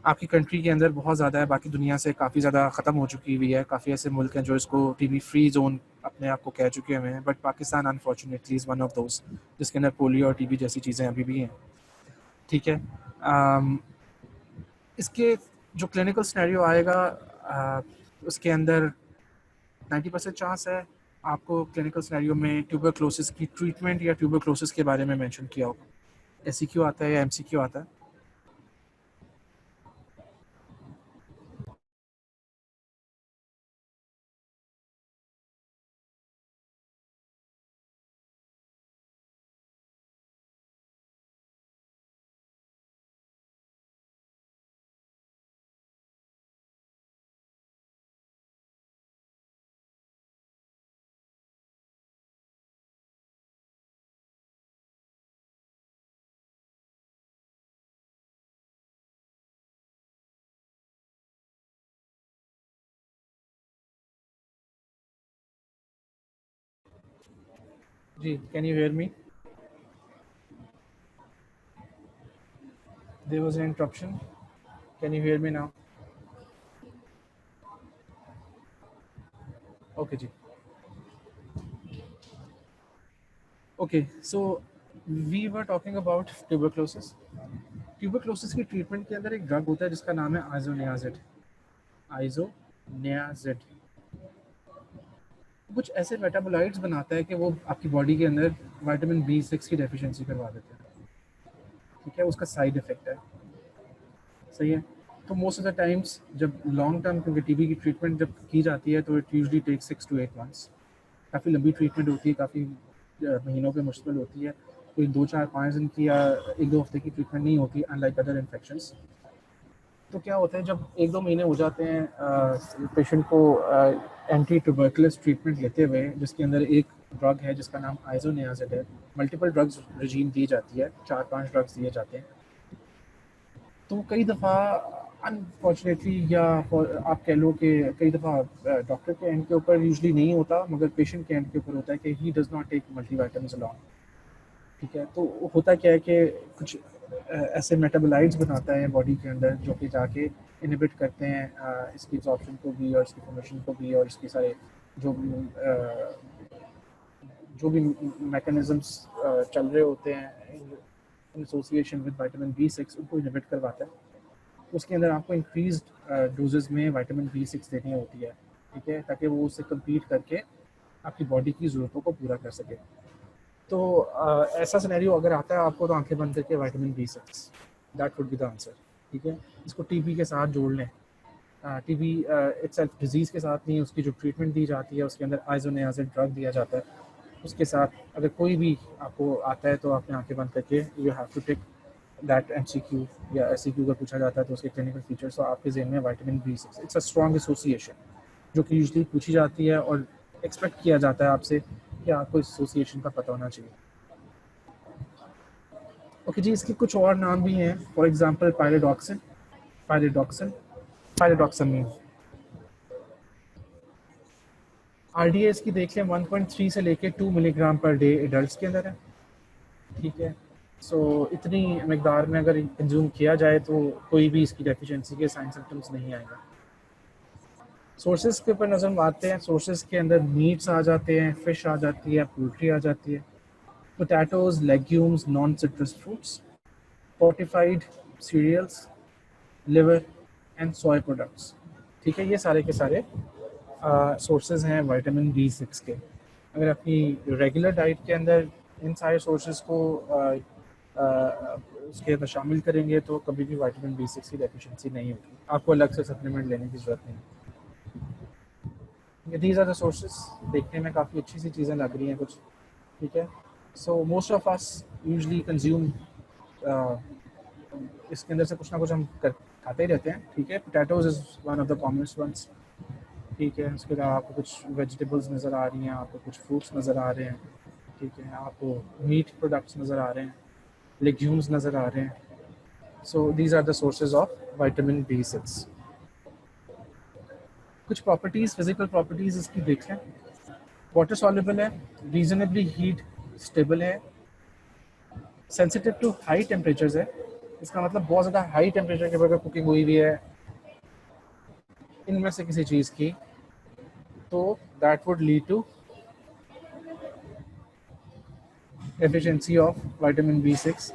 आपकी कंट्री के अंदर बहुत ज़्यादा है, बाकी दुनिया से काफ़ी ज़्यादा ख़त्म हो चुकी हुई है। काफ़ी ऐसे मुल्क हैं जो इसको टीबी फ्री जोन अपने आप को कह चुके हुए हैं, but Pakistan unfortunately is one of those जिसके अंदर पोलियो और टीबी जैसी चीज़ें अभी भी हैं, ठीक है। इसके जो क्लिनिकल सिनेरियो आएगा उसके अंदर 90% चांस है आपको क्लिनिकल सिनेरियो में ट्यूबरक्लोसिस की ट्रीटमेंट या ट्यूबरक्लोसिस के बारे में मेंशन किया होगा। SCQ आता है या MCQ आता है। जी, can you hear me? There was an interruption. Can you hear me now? Okay जी. Okay, so we were talking about tuberculosis. Tuberculosis की ट्रीटमेंट के अंदर एक ड्रग होता है जिसका नाम है आइजोनियाजिड. आइजोनियाजिड कुछ ऐसे मेटाबोलाइट्स बनाता है कि वो आपकी बॉडी के अंदर विटामिन B6 की डेफिशिएंसी करवा देते हैं. ठीक है, उसका साइड इफेक्ट है. सही है. तो मोस्ट ऑफ द टाइम्स जब लॉन्ग टर्म क्योंकि टीबी की ट्रीटमेंट जब की जाती है तो it usually take 6 to 8 months. काफ़ी लंबी ट्रीटमेंट होती है, काफ़ी महीनों पे मुश्किल होती है. कोई 2 4 5 दिन की या 1 2 हफ्ते की ट्रीटमेंट नहीं होती अनलाइक अदर इन्फेक्शंस. तो क्या होता है जब 1 2 महीने हो जाते हैं पेशेंट को एंटी ट्यूबरकुलस ट्रीटमेंट लेते हुए जिसके अंदर एक ड्रग है जिसका नाम आइजोनियाजिड है. मल्टीपल ड्रग्स रजीम दी जाती है, 4 5 ड्रग्स दिए जाते हैं. तो कई दफ़ा अनफॉर्चुनेटली या आप कह लो कि कई दफ़ा डॉक्टर के एंड के ऊपर यूजली नहीं होता मगर पेशेंट के एंड के ऊपर होता है कि he does not take multivitamins along. ठीक है, तो होता क्या है कि कुछ ऐसे मेटाबोलाइट्स बनाता है बॉडी के अंदर जो कि जाके इनहिबिट करते हैं इसकी एब्जॉर्प्शन को भी और इसकी फॉर्मेशन को भी और इसके सारे जो जो भी मैकेनिज्म्स चल रहे होते हैं in association with vitamin B6 उनको इनहिबिट करवाता है. उसके अंदर आपको इंक्रीज्ड डोजेस में विटामिन B6 देनी होती है. ठीक है, ताकि वो उससे कम्पीट करके आपकी बॉडी की ज़रूरतों को पूरा कर सके. तो ऐसा सिनेरियो अगर आता है आपको तो आंखें बंद करके vitamin B6 that would be the answer. ठीक है, इसको टीबी के साथ जोड़ लें. टीबी इटसेल्फ डिजीज़ के साथ नहीं, उसकी जो ट्रीटमेंट दी जाती है उसके अंदर आइजोनियाजिड ड्रग दिया जाता है. उसके साथ अगर कोई भी आपको आता है तो आपने आंखें बंद करके you have to take that MCQ या SCQ का पूछा जाता है तो उसके क्लिनिकल फीचर्स तो आपके जहन में vitamin B6 it's a strong association जो कि यूजली पूछी जाती है और एक्सपेक्ट किया जाता है आपसे कि आपको इस एसोसिएशन का पता होना चाहिए. ओके जी, इसके कुछ और नाम भी हैं. For example pyridoxine, pyridoxine, pyridoxamine. RDA की देख लें 1.3 से लेके 2 मिलीग्राम पर डे एडल्ट के अंदर है. ठीक है, सो इतनी मकदार में अगर कंज्यूम किया जाए तो कोई भी इसकी डेफिशिएंसी के साइन सिम्टम्स नहीं आएगा. सोर्सेज के ऊपर नज़र मारते हैं. सोर्सेज के अंदर मीट्स आ जाते हैं, फिश आ जाती है, पोल्ट्री आ जाती है, potatoes, legumes, non citrus fruits, fortified cereals, liver and soya products. ठीक है, ये सारे के सारे सोर्सेज हैं विटामिन B6 के. अगर अपनी रेगुलर डाइट के अंदर इन सारे सोर्सेज को उसके अंदर शामिल करेंगे तो कभी भी विटामिन B6 की डेफिशिएंसी नहीं होगी. आपको अलग से सप्लीमेंट लेने की ज़रूरत नहीं. These are the sources. देखने में काफ़ी अच्छी सी चीज़ें लग रही हैं कुछ. ठीक है, so most of us usually consume इसके अंदर से कुछ ना कुछ हम खाते ही रहते हैं. ठीक है, potatoes is one of the commonest ones. ठीक है, उसके अलावा आपको कुछ वेजिटेबल्स नज़र आ रही हैं, आपको कुछ फ्रूट्स नज़र आ रहे हैं. ठीक है, आपको मीट प्रोडक्ट्स नज़र आ रहे हैं, लेग्यूम्स नज़र आ रहे हैं. So these are the sources of vitamin B6. कुछ प्रॉपर्टीज़, फिजिकल प्रॉपर्टीज़ इसकी देख लें. वाटर सॉल्युबल है, रीजनेबली हीट स्टेबल है, सेंसिटिव टू हाई टेम्परेचर्स है. इसका मतलब बहुत ज़्यादा हाई टेम्परेचर के ऊपर कुकिंग हुई हुई है इनमें से किसी चीज़ की तो that would lead to deficiency of vitamin B6.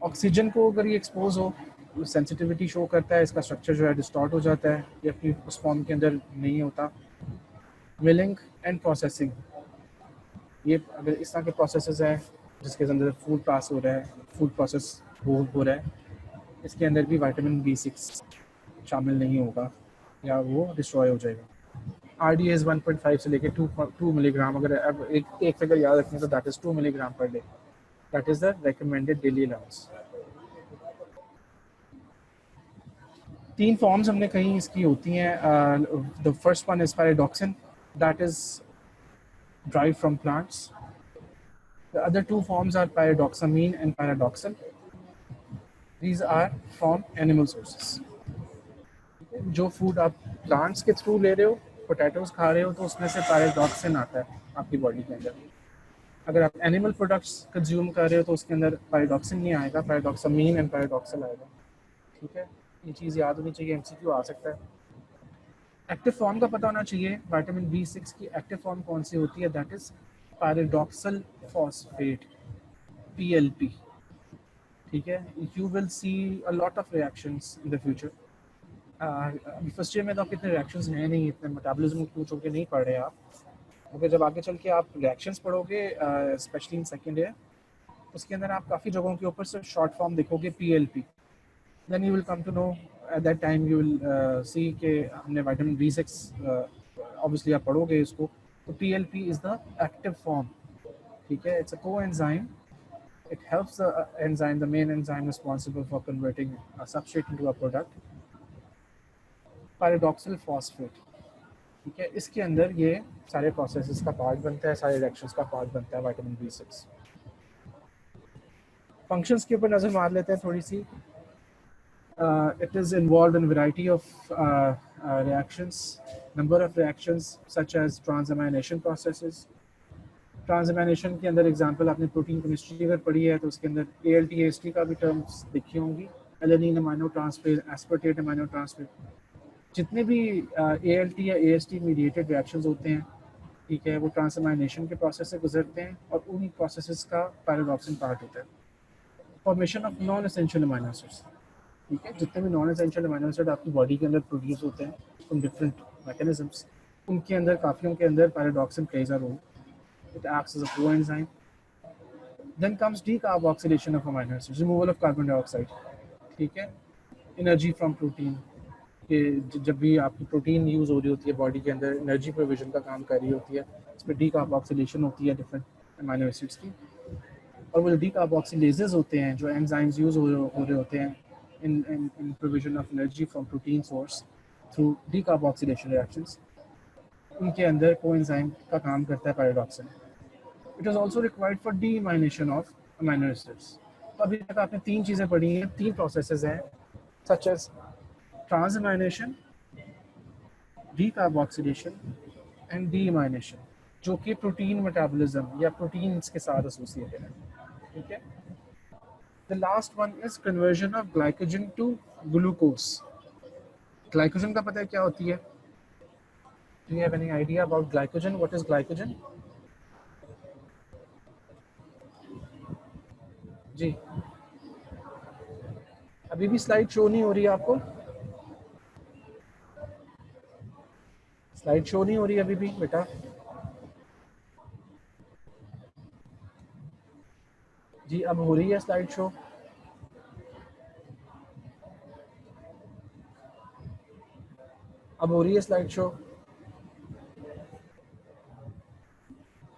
Oxygen को अगर ये एक्सपोज हो सेंसिटिविटी शो करता है, इसका स्ट्रक्चर जो है डिस्टॉर्ट हो जाता है, ये अपनी उस फॉर्म के अंदर नहीं होता. मिलिंग एंड प्रोसेसिंग, ये अगर इस तरह के प्रोसेसेस हैं जिसके अंदर फूड पास हो रहा है, फूड प्रोसेस हो रहा है, इसके अंदर भी विटामिन B6 शामिल नहीं होगा या वो डिस्ट्रॉय हो जाएगा. RDA 1.5 से लेके 2 मिलीग्राम. अगर अब एक फिगर याद रखें तो that is 2 milligram per day. That is the recommended daily allowance. 3 forms हमने कहीं इसकी होती हैं. The first one is pyridoxine, that is derived from plants. The other 2 forms are pyridoxamine and pyridoxal. These are from animal sources. जो food आप plants के through ले रहे हो पोटैटोज खा रहे हो तो उसमें से पायरोडॉक्सिन आता है आपकी बॉडी के अंदर। अगर आप एनिमल प्रोडक्ट्स कंज्यूम कर रहे हो तो उसके अंदर पायरोडॉक्सिन नहीं आएगा, पायरोडॉक्सामीन एंड पायरोडॉक्सिल आएगा। ठीक है, ये चीज़ याद होनी चाहिए, एमसीक्यू आ सकता है। एक्टिव फॉर्म का पता होना चाहिए, विटामिन B6 की एक्टिव फॉर्म कौन सी होती है, दैट इज पायरोडॉक्सल फॉस्फेट, PLP। ठीक है, you will C a lot of reactions in the future. अभी फर्स्ट ईयर में तो आपके इतने रिएक्शंस हैं नहीं, इतने मेटाबॉलिज्म कुछ होकर नहीं पढ़ रहे आप, मगर जब आगे चल के आप रिएक्शंस पढ़ोगे स्पेशली इन सेकेंड ईयर, उसके अंदर आप काफ़ी जगहों के ऊपर सिर्फ शॉर्ट फॉर्म देखोगे PLP। Then you will come to know at that time, you will see के हमने विटामिन B6 ऑब्वियसली आप पढ़ोगे इसको, तो PLP is the active form. ठीक है, it's a coenzyme, it helps the enzyme, the main enzyme responsible for converting a substrate into a product, pyridoxal phosphate। ठीक है, इसके अंदर ये सारे प्रोसेसेस का पार्ट बनता है, सारे रिएक्शंस का पार्ट बनता है विटामिन B6। फंक्शंस के ऊपर नजर मार लेते हैं थोड़ी सी। It is involved in a variety of reactions, number of reactions such as transamination processes। Transamination के अंदर एग्जांपल आपने प्रोटीन केमिस्ट्री अगर पढ़ी है तो उसके अंदर ALT AST का भी टर्म्स देखी होंगी, एलेनिन अमाइनो ट्रांसफेर, एस्पार्टेट अमाइनो ट्रांसफेर। जितने भी ALT या AST मीडिएटेड रिएक्शंस होते हैं, ठीक है, वो ट्रांसएमिनेशन के प्रोसेस से गुजरते हैं और उन्हीं प्रोसेसेस का पायरोडॉक्सिन पार्ट होता है। Formation of non essential amino acids. ठीक है, जितने भी नॉन एसेंशियल अमाइनो एसिड आपकी बॉडी के अंदर प्रोड्यूस होते हैं फ्रॉम डिफरेंट मैकेनिज्म्स, उनके अंदर काफ़ियों के अंदर pyridoxine plays a role. It acts as a coenzyme. Then comes decarboxylation of amino acids, removal of carbon dioxide। ठीक है, एनर्जी फ्रॉम प्रोटीन, कि जब भी आपकी प्रोटीन यूज़ हो रही होती है बॉडी के अंदर, एनर्जी प्रोविजन का काम कर रही होती है, इसमें डीकार्बोक्सिलेशन होती है डिफरेंट अमाइनो एसिड्स की। और वो जो डीकार्बोक्सिलेजेस होते हैं, जो एंजाइम्स यूज़ हो रहे होते हैं in provision of energy from protein source through decarboxylation reactions, उनके अंदर कोएंजाइम का काम करता है pyridoxine. It is also required for deamination of amino acids. तो अभी तक आपने तीन चीज़ें पढ़ी हैं, तीन प्रोसेसेस हैं, सच एज ट्रांसएमाइनेशन, डीकार्बोक्सिलेशन एंड डीमाइनेशन, जो कि प्रोटीन मेटाबॉलिज्म या प्रोटीन्स के साथ एसोसिएटेड है। ठीक है, the last one is conversion of glycogen to glucose. Glycogen का पता है क्या होती है? Do you have any idea about glycogen? What is glycogen? जी, अभी भी स्लाइड शो नहीं हो रही है आपको? स्लाइड शो नहीं हो रही अभी भी बेटा? जी, अब हो रही है स्लाइड शो? अब हो रही है स्लाइड शो?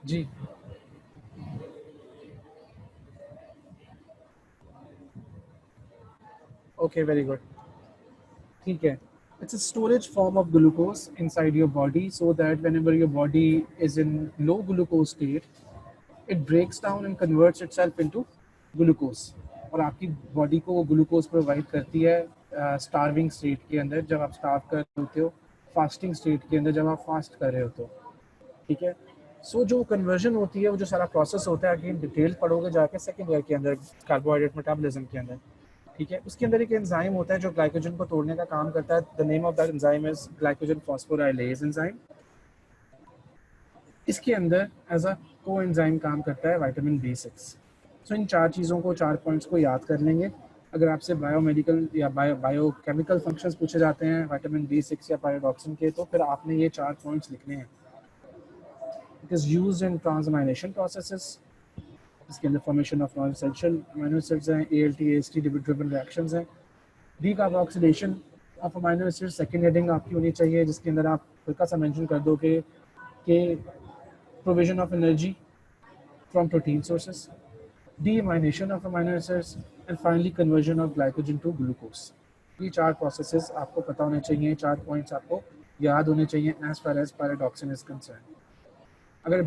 जी, ओके, वेरी गुड। ठीक है, it's a storage form of glucose inside your body, so that whenever your body is in low glucose state, it breaks down and converts itself into glucose, और आपकी body को वो glucose provide करती है starving state के अंदर, जब आप स्टार्व कर रहे होते हो, फास्टिंग स्टेट के अंदर जब आप फास्ट कर रहे होते हो। ठीक है, सो जो कन्वर्जन होती है, वो जो सारा प्रोसेस होता है, अगेन डिटेल पढ़ोगे जाके सेकेंड ईयर के अंदर कार्बोहाइड्रेट मेटाबॉलिज्म के अंदर। ठीक है, उसके अंदर एक एंजाइम होता है जो ग्लाइकोजन को तोड़ने का काम करता है। The name of that enzyme is glycogen phosphorylase enzyme. इसके अंदर एज अ को एंजाइम काम करता है विटामिन B6। सो इन चार चीज़ों को, चार पॉइंट्स को याद कर लेंगे। अगर आपसे बायोमेडिकल या बायोकेमिकल फंक्शंस पूछे जाते हैं विटामिन B6 या पायरोडॉक्सिन के, तो फिर आपने ये चार पॉइंट्स लिखने हैं। It is used in transamination processes, इसके अंदर formation of non essential amino acids हैं, ALT AST ड्रिवन रिएक्शंस हैं। Decarboxylation of amino acids second heading आपकी होनी चाहिए, जिसके अंदर आप हल्का सा मेंशन कर दो कि provision of energy from protein sources, deamination of amino acids and finally conversion of glycogen to glucose. ये चार प्रोसेसेस आपको पता होने चाहिए, चार पॉइंट्स आपको याद होने चाहिए as far as pyridoxine is concern. अगर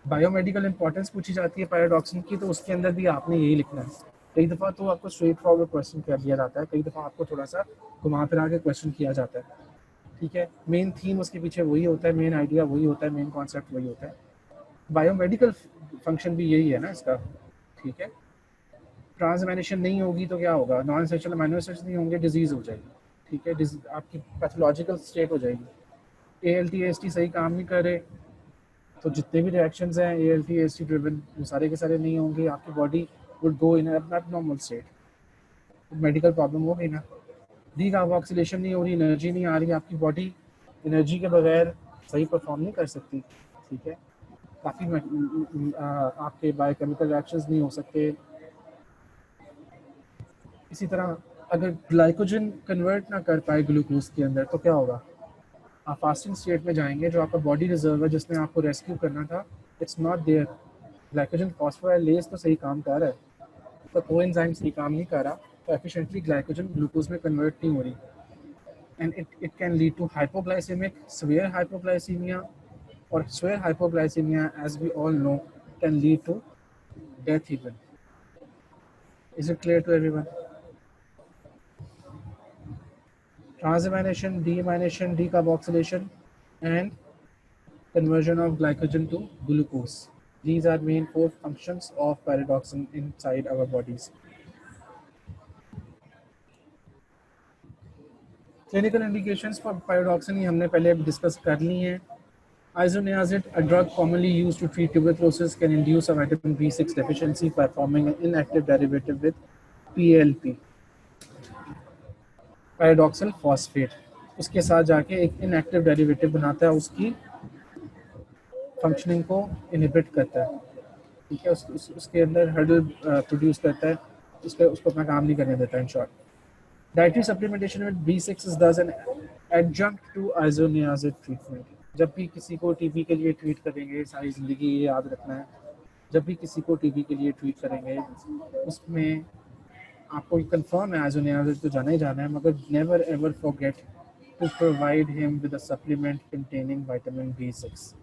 बायोमेडिकल इंपॉर्टेंस पूछी जाती है पायरोडॉक्सिन की, तो उसके अंदर भी आपने यही लिखना है। कई दफ़ा तो आपको स्ट्रेट फॉरवर्ड क्वेश्चन कर दिया जाता है, कई दफ़ा आपको थोड़ा सा घुमा फिरा के क्वेश्चन किया जाता है। ठीक है, मेन थीम उसके पीछे वही होता है, मेन आइडिया वही होता है, मेन कॉन्सेप्ट वही होता है। बायोमेडिकल फंक्शन भी यही है ना इसका। ठीक है, ट्रांसमेनेशन नहीं होगी तो क्या होगा, नॉन एसेंशियल अमीनो एसिड्स नहीं होंगे, डिजीज हो जाएगी। ठीक है, आपकी पैथोलॉजिकल स्टेट हो जाएगी। ALT AST सही काम नहीं कर रहे तो जितने भी रिएक्शंस हैं ALT AST ड्रिवन, वो सारे के सारे नहीं होंगे, आपकी body would go in abnormal state, medical problem हो गई ना। डीकार्बोक्सिलेशन नहीं हो रही, एनर्जी नहीं आ रही, आपकी बॉडी एनर्जी के बगैर सही परफॉर्म नहीं कर सकती। ठीक है, काफ़ी आपके बायोकेमिकल रिएक्शंस नहीं हो सकते। इसी तरह अगर ग्लाइकोजन कन्वर्ट ना कर पाए ग्लूकोज के अंदर तो क्या होगा, आप फास्टिंग स्टेट में जाएंगे, जो आपका बॉडी रिजर्व है जिसने आपको रेस्क्यू करना था, it's not there. Glycogen phosphorylase तो सही काम कर रहा है, तो कोएंजाइम सही काम नहीं कर रहा, तो एफिशिएंटली ग्लाइकोजन ग्लूकोज में कन्वर्ट नहीं हो रही, and it can lead to hypoglycaemic severe hypoglycemia, or severe hypoglycemia, as we all know, can lead to death even. Is it clear to everyone? Transamination, deamination, decarboxylation, and conversion of glycogen to glucose. These are main 4 functions of pyridoxine inside our bodies. Clinical indications for pyridoxine हमने पहले discuss कर ली हैं। Isoniazid, a drug commonly used to treat tuberculosis, can induce a vitamin B6 deficiency by forming an inactive derivative with PLP, pyridoxal phosphate. उसके साथ जाके एक inactive derivative बनाता है, उसकी फंक्शनिंग को इनहिबिट करता है। ठीक है, उसके अंदर हर्डल प्रोड्यूस करता है, उसको अपना काम नहीं करने देता। In short, dietary supplementation with B6 is thus an adjunct to isoniazid treatment. जब भी किसी को टीबी के लिए ट्रीट करेंगे, सारी ज़िंदगी ये याद रखना है, जब भी किसी को टीबी के लिए ट्रीट करेंगे उसमें आपको कंफर्म है isoniazid तो जाना ही जाना है, मगर never ever forget to provide him with a supplement containing vitamin B6।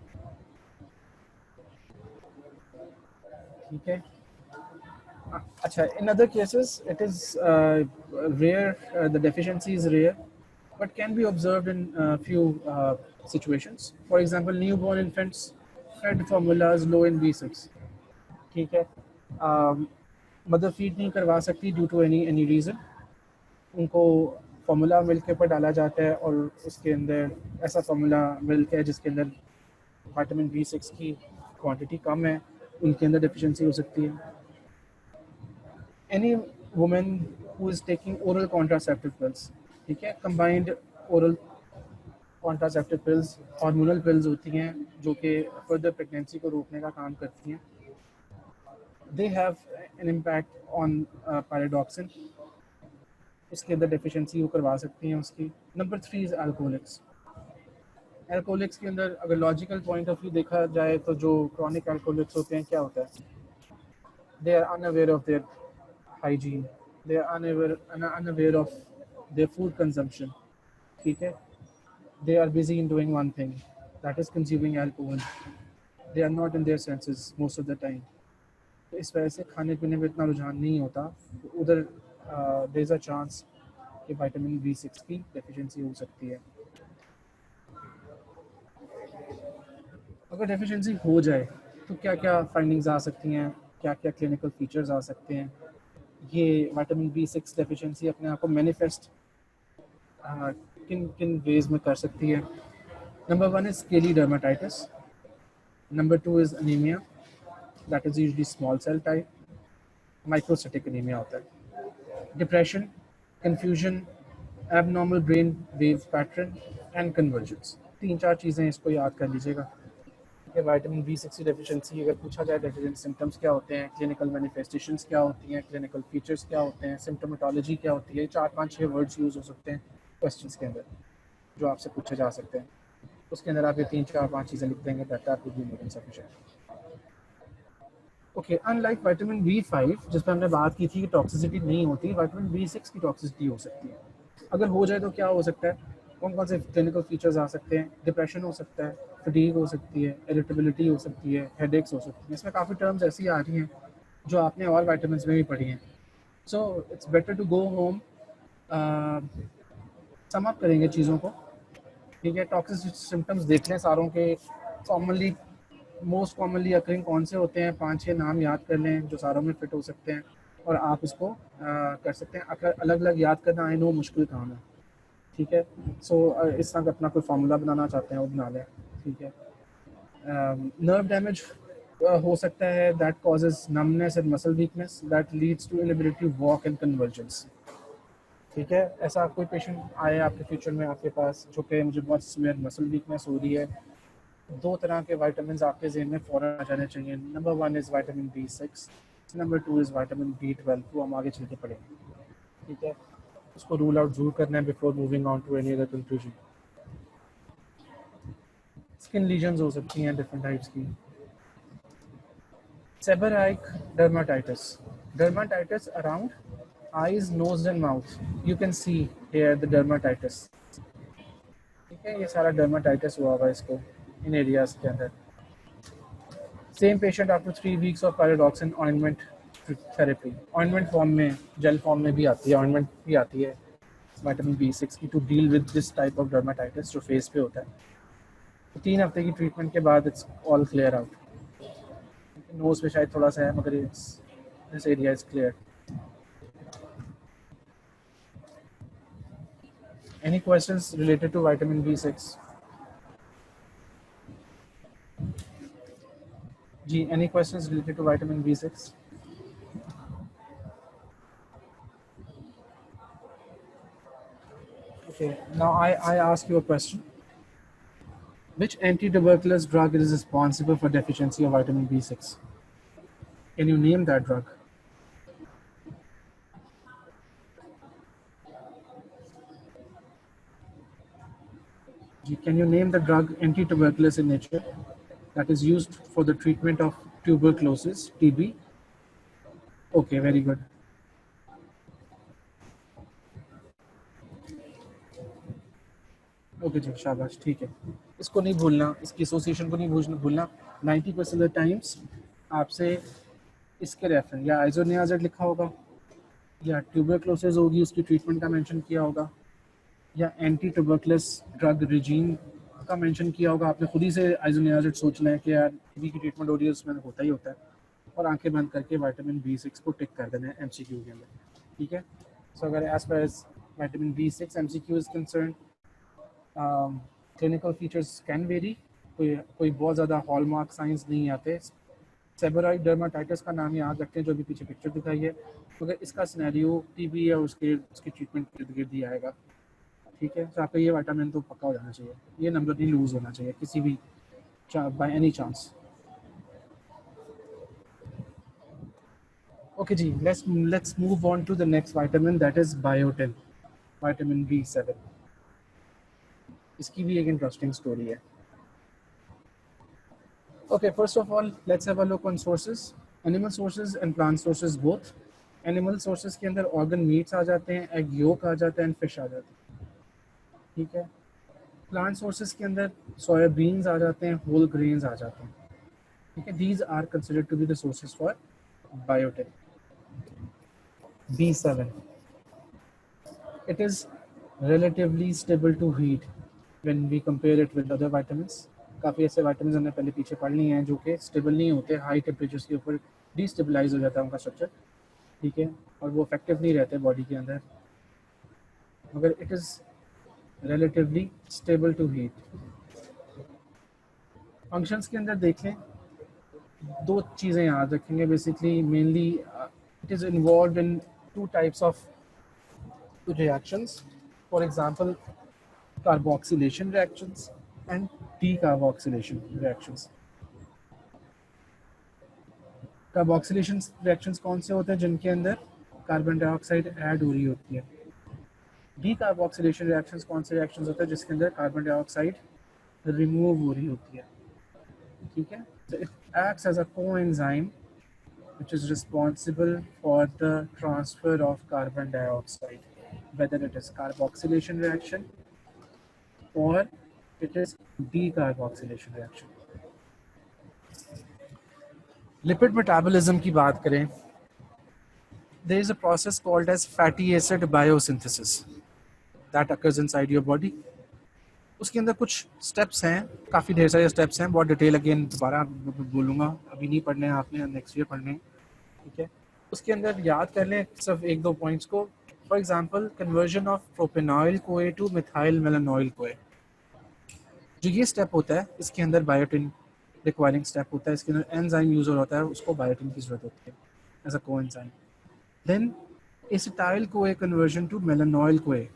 ठीक है, अच्छा, in other cases it is rare, the deficiency is rare, but can be observed in few situations. For example, newborn infants fed formulas low in B6. ठीक है, mother feed नहीं करवा सकती due to any reason, उनको formula milk के ऊपर डाला जाता है और उसके अंदर ऐसा फार्मूला मिल्क है जिसके अंदर विटामिन B6 की क्वांटिटी कम है, उनके अंदर डेफिशिएंसी हो सकती है। Any women who is taking oral contraceptive pills, ठीक है, combined oral contraceptive pills hormonal pills होती हैं जो कि फर्दर प्रेगनेंसी को रोकने का काम करती हैं, they have an impact on pyridoxine, उसके अंदर डेफिशिएंसी वो करवा सकती हैं उसकी। Number 3 is alcoholics. अल्कोहलिक्स के अंदर अगर लॉजिकल पॉइंट ऑफ व्यू देखा जाए तो जो क्रॉनिक अल्कोहलिक्स होते हैं क्या होता है, they are unaware of their hygiene, they are unaware of their food consumption. ठीक है, they are busy in doing one thing, that is consuming alcohol. They are not in their senses most of the time. तो इस वजह से खाने पीने में इतना रुझान नहीं होता, तो उधर देयर इज़ अ चांस कि विटामिन B6 की डेफिशिएंसी हो सकती है। अगर डेफिशिएंसी हो जाए तो क्या क्या फाइंडिंग्स आ सकती हैं, क्या क्या क्लिनिकल फीचर्स आ सकते हैं। ये विटामिन B6 डेफिशिएंसी अपने आप को मैनिफेस्ट किन किन वेज में कर सकती है। Number 1 is scaly dermatitis, number 2 is anaemia, that is usually small cell type, microcytic anaemia होता है, depression, confusion, abnormal brain wave pattern and convergence. 3-4 चीज़ें इसको याद कर लीजिएगा कि विटामिन B6 की डेफिशिएंसी अगर पूछा जाए डेफिशिएंसी सिम्टम्स क्या होते हैं, क्लिनिकल मैनिफेस्टेशंस क्या होती हैं, क्लिनिकल फीचर्स क्या होते हैं, सिम्टोमेटोलॉजी क्या होती है, 4-5-6 वर्ड्स यूज़ हो सकते हैं क्वेश्चंस के अंदर जो आपसे पूछे जा सकते हैं। उसके अंदर आप ये 3-4-5 चीज़ें लिख देंगे, that would be more than sufficient. Okay, unlike vitamin B5 जिस पर हमने बात की थी कि टॉक्सिसिटी नहीं होती, विटामिन B6 की टॉक्सिसिटी हो सकती है। अगर हो जाए तो क्या हो सकता है, कौन कौन से क्लिनिकल फीचर्स आ सकते हैं, डिप्रेशन हो सकता है, फटीग हो सकती है, इरिटेबिलिटी हो सकती है, हेडेक्स हो सकती हैं। इसमें काफ़ी टर्म्स ऐसी आ रही हैं जो आपने और विटामिन में भी पढ़ी हैं। So it's better to go home, sum up करेंगे चीज़ों को। ठीक है, टॉक्सिक सिम्टम्स देख लें सारों के। कॉमनली मोस्ट कॉमनली अकरिंग कौन से होते हैं, 5-6 नाम याद कर लें जो सारों में फिट हो सकते हैं और आप इसको कर सकते हैं। अगर अलग अलग याद करना आई नो मुश्किल काम है, ठीक है। सो इस तरह का अपना कोई फार्मूला बनाना चाहते हैं वो बना लें, ठीक है। नर्व डैमेज हो सकता है, that causes numbness and muscle weakness that leads to inability to walk and convergence, ठीक है। ऐसा कोई पेशेंट आए आपके फ्यूचर में आपके पास जो कि मुझे बहुत सीवियर मसल वीकनेस हो रही है, 2 तरह के विटामिन आपके जेहन में फ़ौरन आ जाने चाहिए। Number 1 is vitamin B6, number 2 is vitamin B12, वो हम आगे चल के पढ़ेंगे, ठीक है। उसको रूल आउट जरूर करना है before moving on to any other conclusion. Skin lesions हो सकती हैं डिफरेंट टाइप्स की। Seborrhoeic dermatitis, dermatitis around eyes, nose and mouth. You can see here the dermatitis, ठीक है। ये सारा डर्माटाइटिस हुआ हुआ है इसको इन एरियाज के अंदर। Same patient after 3 weeks of pyridoxine ointment therapy, ointment form में, जेल फॉर्म में भी आती है, ऑइंटमेंट भी आती है विटामिन B6 की to deal with this type of dermatitis जो फेस पे होता है। तो 3 हफ्ते की ट्रीटमेंट के बाद it's all clear out. Nose पे शायद थोड़ा सा है मगर it's this area is clear. Any questions related to vitamin B6? Ji, any questions related to vitamin B6? Okay, now I ask you a question. Which anti-tuberculous drug is responsible for deficiency of vitamin B6? Can you name that drug? Ji, can you name the drug anti-tuberculous in nature that is used for the treatment of tuberculosis, TB? Okay, very good. Okay जी, शाबाश, ठीक है। इसको नहीं भूलना, इसकी association को नहीं भूलना। 90% ऑफ टाइम्स आपसे इसके रेफरेंस या आइसोनियाजेड लिखा होगा या ट्यूबरक्लोसिस होगी उसकी ट्रीटमेंट का मेंशन किया होगा या एंटी ट्यूबरकुलस ड्रग रिजीम का मेंशन किया होगा। आपने खुद ही से आइसोनियाजेड सोचना है कि यार टीबी की ट्रीटमेंट हो रही है उसमें होता ही होता है, और आंखें बंद करके विटामिन B6 को टिक कर देना है MCQ के अंदर, ठीक है। सो अगर as far as vitamin B6 MCQ is concern, clinical features can vary, कोई बहुत ज़्यादा हॉलमार्क साइंस नहीं आते। सेबोराइक डर्माटाइटिस का नाम याद रखते हैं जो अभी पीछे पिक्चर दिखाई है, तो अगर इसका सिनेरियो टीबी या उसकी ट्रीटमेंट के इर्द गिर्द ही आएगा, ठीक है। तो आपका ये विटामिन तो पक्का हो जाना चाहिए, ये नंबर नहीं लूज होना चाहिए किसी भी बाय एनी चांस। ओके जी, let's move on to the next vitamin that is biotin, vitamin B7। इसकी भी एक इंटरेस्टिंग स्टोरी है। Okay, first of all, let's have a look on sources. Animal sources and plant sources both. Animal sources के अंदर organ meats आ जाते हैं, egg yolk आ जाता है and fish आ जाते हैं, ठीक है। Plant sources के अंदर soya beans आ जाते हैं, whole grains आ जाते हैं, ठीक है। These are considered to be the sources for biotin. B7. It is relatively stable to heat when we compare it with other vitamins. काफ़ी ऐसे विटामिन हमने पहले पीछे पढ़ लिए हैं जो कि स्टेबल नहीं होते, हाई टेम्परेचर्स के ऊपर डिस्टेबलाइज हो जाता है उनका स्ट्रक्चर, ठीक है, और वो इफेक्टिव नहीं रहते बॉडी के अंदर, मगर it is relatively stable to heat. Functions के अंदर देख लें, 2 चीज़ें याद रखेंगे basically mainly. It is involve in 2 types of reactions, for example carboxylation reactions and decarboxylation reactions. Carboxylation reactions कौन से होते हैं? जिनके अंदर कार्बन डाइऑक्साइड ऐड हो रही होती है। डीकार्बोक्सिलेशन रिएक्शंस कौन से रिएक्शंस होते हैं? जिसके अंदर कार्बन डाइऑक्साइड रिमूव हो रही होती है, ठीक है। So it acts as a coenzyme which is responsible for the transfer of carbon dioxide, whether it is carboxylation reaction or it is decarboxylation reaction. Lipid metabolism की बात करें, there is a process called as fatty acid biosynthesis that occurs inside your body. उसके अंदर कुछ steps हैं, काफ़ी ढेर सारे स्टेप्स हैं, बहुत डिटेल अगेन दोबारा बोलूँगा, अभी नहीं पढ़ने हैं आपने, नेक्स्ट ईयर पढ़ने हैं, ठीक है। उसके अंदर याद कर लें सिर्फ एक दो पॉइंट्स को। फॉर एग्जांपल कन्वर्जन ऑफ प्रोपेनॉइल कोए टू मिथाइल मेलानॉइल कोए, जो ये स्टेप होता है इसके अंदर बायोटिन रिक्वायरिंग स्टेप होता है, इसके अंदर एंजाइम यूज होता है, उसको बायोटिन की जरूरत होती है as a coenzyme. Then acetyl CoA conversion to malonyl CoA,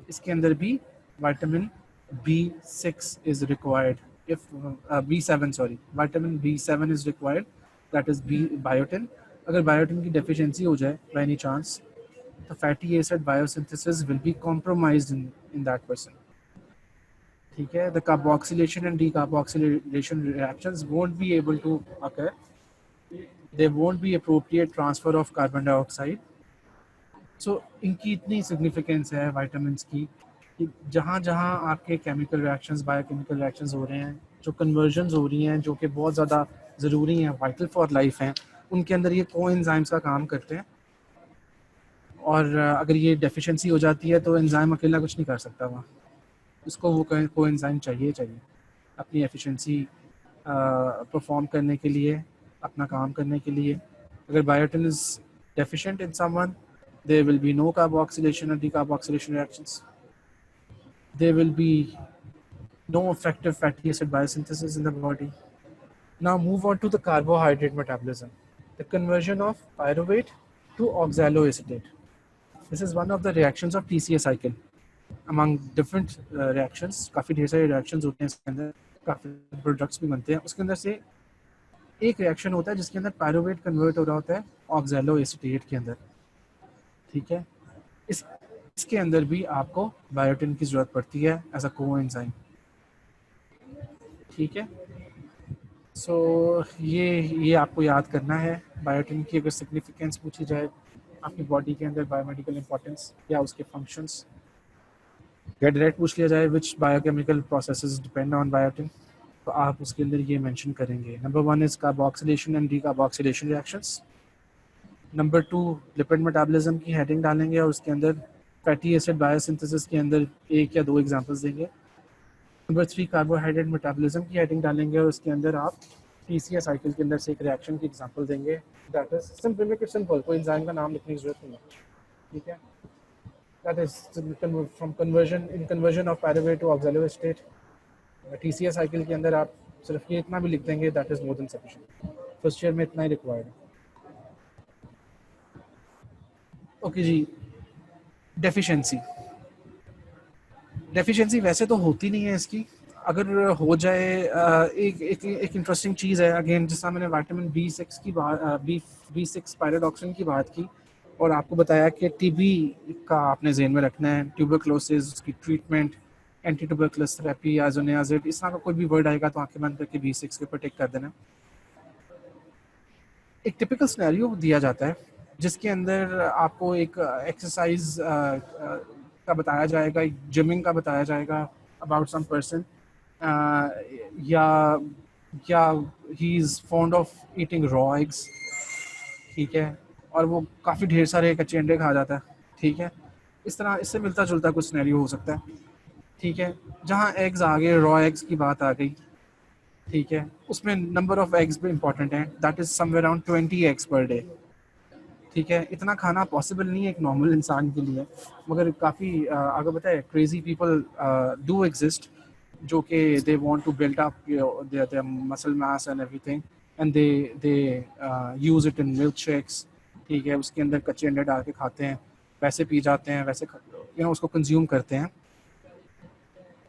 इसके अंदर भी vitamin B6 is required, if B7 sorry, vitamin B7 is required, that is B biotin। अगर बायोटिन की डेफिशिएंसी हो जाए by any chance, the fatty acid biosynthesis will be compromised in that person, ठीक है। The carboxylation and decarboxylation reactions won't be able to occur, there won't be appropriate transfer of carbon dioxide। सो इनकी इतनी significance है vitamins की कि जहाँ जहाँ आपके केमिकल रिएक्शंस बायोकेमिकल रिएक्शंस हो रहे हैं, जो कन्वर्जन्स हो रही हैं जो कि बहुत ज़्यादा ज़रूरी हैं, वाइटल फॉर लाइफ हैं, उनके अंदर ये कोएंजाइम्स का काम करते हैं। और अगर ये डेफिशिएंसी हो जाती है तो एंजाइम अकेला कुछ नहीं कर सकता वहाँ, उसको वो कोएंजाइम चाहिए अपनी एफिशिएंसी परफॉर्म करने के लिए, अपना काम करने के लिए। अगर biotin is deficient in someone, there will be no carboxylation or decarboxylation reactions. There will be no effective fatty acid biosynthesis in the body. Now move on to the carbohydrate metabolism. The conversion of pyruvate to oxaloacetate. This is one of the reactions of TCA cycle. Among different reactions, काफ़ी ढेर सारे reactions होते हैं इसके अंदर, काफ़ी products भी बनते हैं। उसके अंदर से एक reaction होता है जिसके अंदर pyruvate convert हो रहा होता है oxaloacetate के अंदर, ठीक है। इसके अंदर भी आपको बायोटिन की जरूरत पड़ती है एज अ कोएंजाइम, ठीक है। सो ये आपको याद करना है। बायोटिन की अगर सिग्निफिकेंस पूछी जाए आपकी बॉडी के अंदर, बायोमेडिकल इंपॉर्टेंस या उसके फंक्शंस या डायरेक्ट पूछ लिया जाए which biochemical processes depend on biotin, तो आप उसके अंदर ये मेंशन करेंगे। Number 1 is carboxylation and decarboxylation reactions. Number 2 lipid metabolism की हेडिंग डालेंगे और उसके अंदर फैटी एसिड बायोसिंथेसिस के अंदर एक या दो एग्जांपल्स देंगे। नंबर 3 कार्बोहाइड्रेट मेटाबॉलिज्म की हेडिंग डालेंगे और उसके अंदर आप TCA साइकिल के अंदर से एक रिएक्शन की एग्जांपल देंगे। That is simple, make it simple, कोई एंजाइम का नाम लिखने की जरूरत नहीं है, ठीक है। That is from conversion of pyruvate to oxaloacetate. TCA cycle के अंदर आप सिर्फ ये इतना भी लिख देंगे, that is more than sufficient. First year में इतना ही रिक्वायर्ड है। ओके जी, डेफिशिएंसी वैसे तो होती नहीं है इसकी, अगर हो जाए एक एक एक इंटरेस्टिंग चीज़ है अगेन, जिसका मैंने विटामिन B6 की बात B6 पायरोडॉक्सिन की बात की और आपको बताया कि TB का आपने ज़हन में रखना है, ट्यूबरक्लोसिस, उसकी treatment, anti tuberculous therapy, isoniazid, इस तरह का कोई भी वर्ड आएगा तो आंखें बंद करके B6 के ऊपर टिक कर देना। एक टिपिकल सिनेरियो दिया जाता है जिसके अंदर आपको एक एक्सरसाइज का बताया जाएगा, एक जिमिंग का बताया जाएगा अबाउट सम पर्सन, या he is fond of eating raw eggs, ठीक है, और वो काफ़ी ढेर सारे कच्चे अंडे खा जाता है, ठीक है। इस तरह इससे मिलता जुलता कुछ सिनेरियो हो सकता है, ठीक है। जहाँ एग्स आ गए, रॉ एग्स की बात आ गई, ठीक है, उसमें नंबर ऑफ एग्स भी इंपॉर्टेंट है, that is somewhere around 20 eggs per day, ठीक है। इतना खाना पॉसिबल नहीं है एक नॉर्मल इंसान के लिए, मगर काफ़ी आगे बताए क्रेजी पीपल डू एग्जिस्ट जो कि they want to build up their muscle mass and everything, and they use it in milk shakes, ठीक है। उसके अंदर कच्चे अंडे डाल के खाते हैं, वैसे पी जाते हैं, वैसे उसको कंज्यूम करते हैं।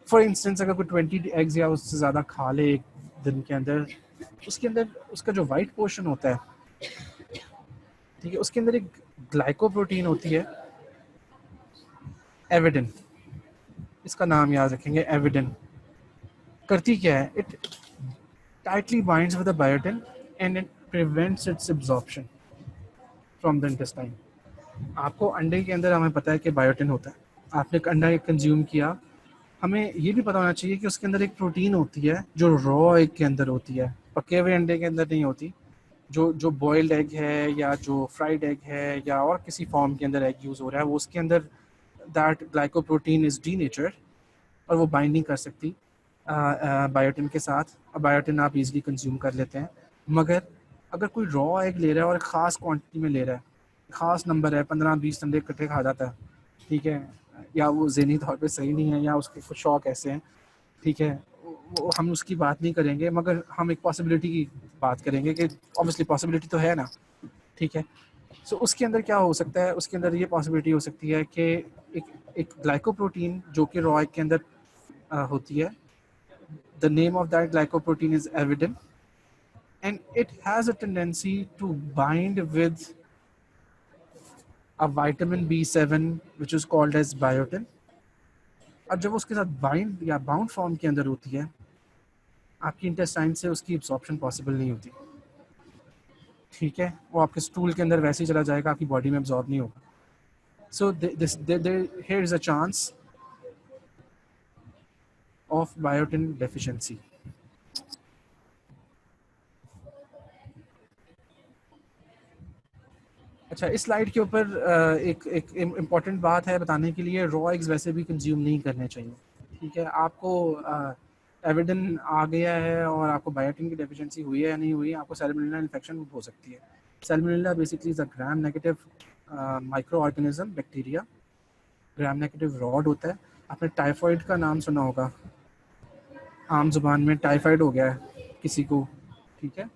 फॉर इंस्टेंस अगर कोई 20 एग्स या उससे ज़्यादा खा ले एक दिन के अंदर, उसके अंदर उसका जो वाइट पोर्शन होता है, ठीक है, उसके अंदर एक ग्लाइकोप्रोटीन होती है एविडिन, इसका नाम याद रखेंगे एविडिन। करती क्या है, it tightly binds with the biotin and it prevents it's absorption from the intestine. आपको अंडे के अंदर हमें पता है कि बायोटिन होता है, आपने एक अंडा कंज्यूम किया, हमें ये भी पता होना चाहिए कि उसके अंदर एक प्रोटीन होती है जो रॉ एग के अंदर होती है, पके हुए अंडे के अंदर नहीं होती। जो बॉइल्ड एग है या जो फ्राइड एग है या और किसी फॉर्म के अंदर एग यूज़ हो रहा है, वो उसके अंदर दैट ग्लाइकोप्रोटीन इज डीनेचर्ड और वो बाइंड नहीं कर सकती बायोटिन के साथ। बायोटिन आप इजीली कंज्यूम कर लेते हैं। मगर अगर कोई रॉ एग ले रहा है और ख़ास क्वांटिटी में ले रहा है, ख़ास नंबर है, 15-20 अंडे इकट्ठे खा जाता है, ठीक है, या वो ज़हनी तौर पे सही नहीं है, या उसके कुछ शौक ऐसे हैं, ठीक है, वो हम उसकी बात नहीं करेंगे, मगर हम एक पॉसिबिलिटी की बात करेंगे कि ऑब्वियसली पॉसिबिलिटी तो है ना, ठीक है। सो उसके अंदर क्या हो सकता है, उसके अंदर ये पॉसिबिलिटी हो सकती है कि एक ग्लाइकोप्रोटीन जो कि रॉ एग के अंदर होती है, the name of that glycoprotein is avidin, and it has a tendency to bind with a vitamin B7 which is called as biotin। और जब उसके साथ बाइंड या बाउंड फॉर्म के अंदर होती है, आपकी इंटेस्टाइन से उसकी एब्जॉर्प्शन पॉसिबल नहीं होती, ठीक है, वो आपके स्टूल के अंदर वैसे ही चला जाएगा, आपकी बॉडी में एब्जॉर्ब नहीं होगा। सो here is a chance of biotin deficiency। अच्छा, इस स्लाइड के ऊपर एक एक इम्पॉर्टेंट बात है बताने के लिए, रॉ एग्स वैसे भी कंज्यूम नहीं करने चाहिए, ठीक है। आपको एविडन आ गया है और आपको बायोटिन की डेफिशिएंसी हुई है या नहीं हुई, आपको सैल्मोनेला इन्फेक्शन हो सकती है। Salmonella basically is a gram negative micro organism, bacteria, gram negative rod होता है। आपने टाइफॉइड का नाम सुना होगा, आम जुबान में टाइफाइड हो गया है किसी को, ठीक है,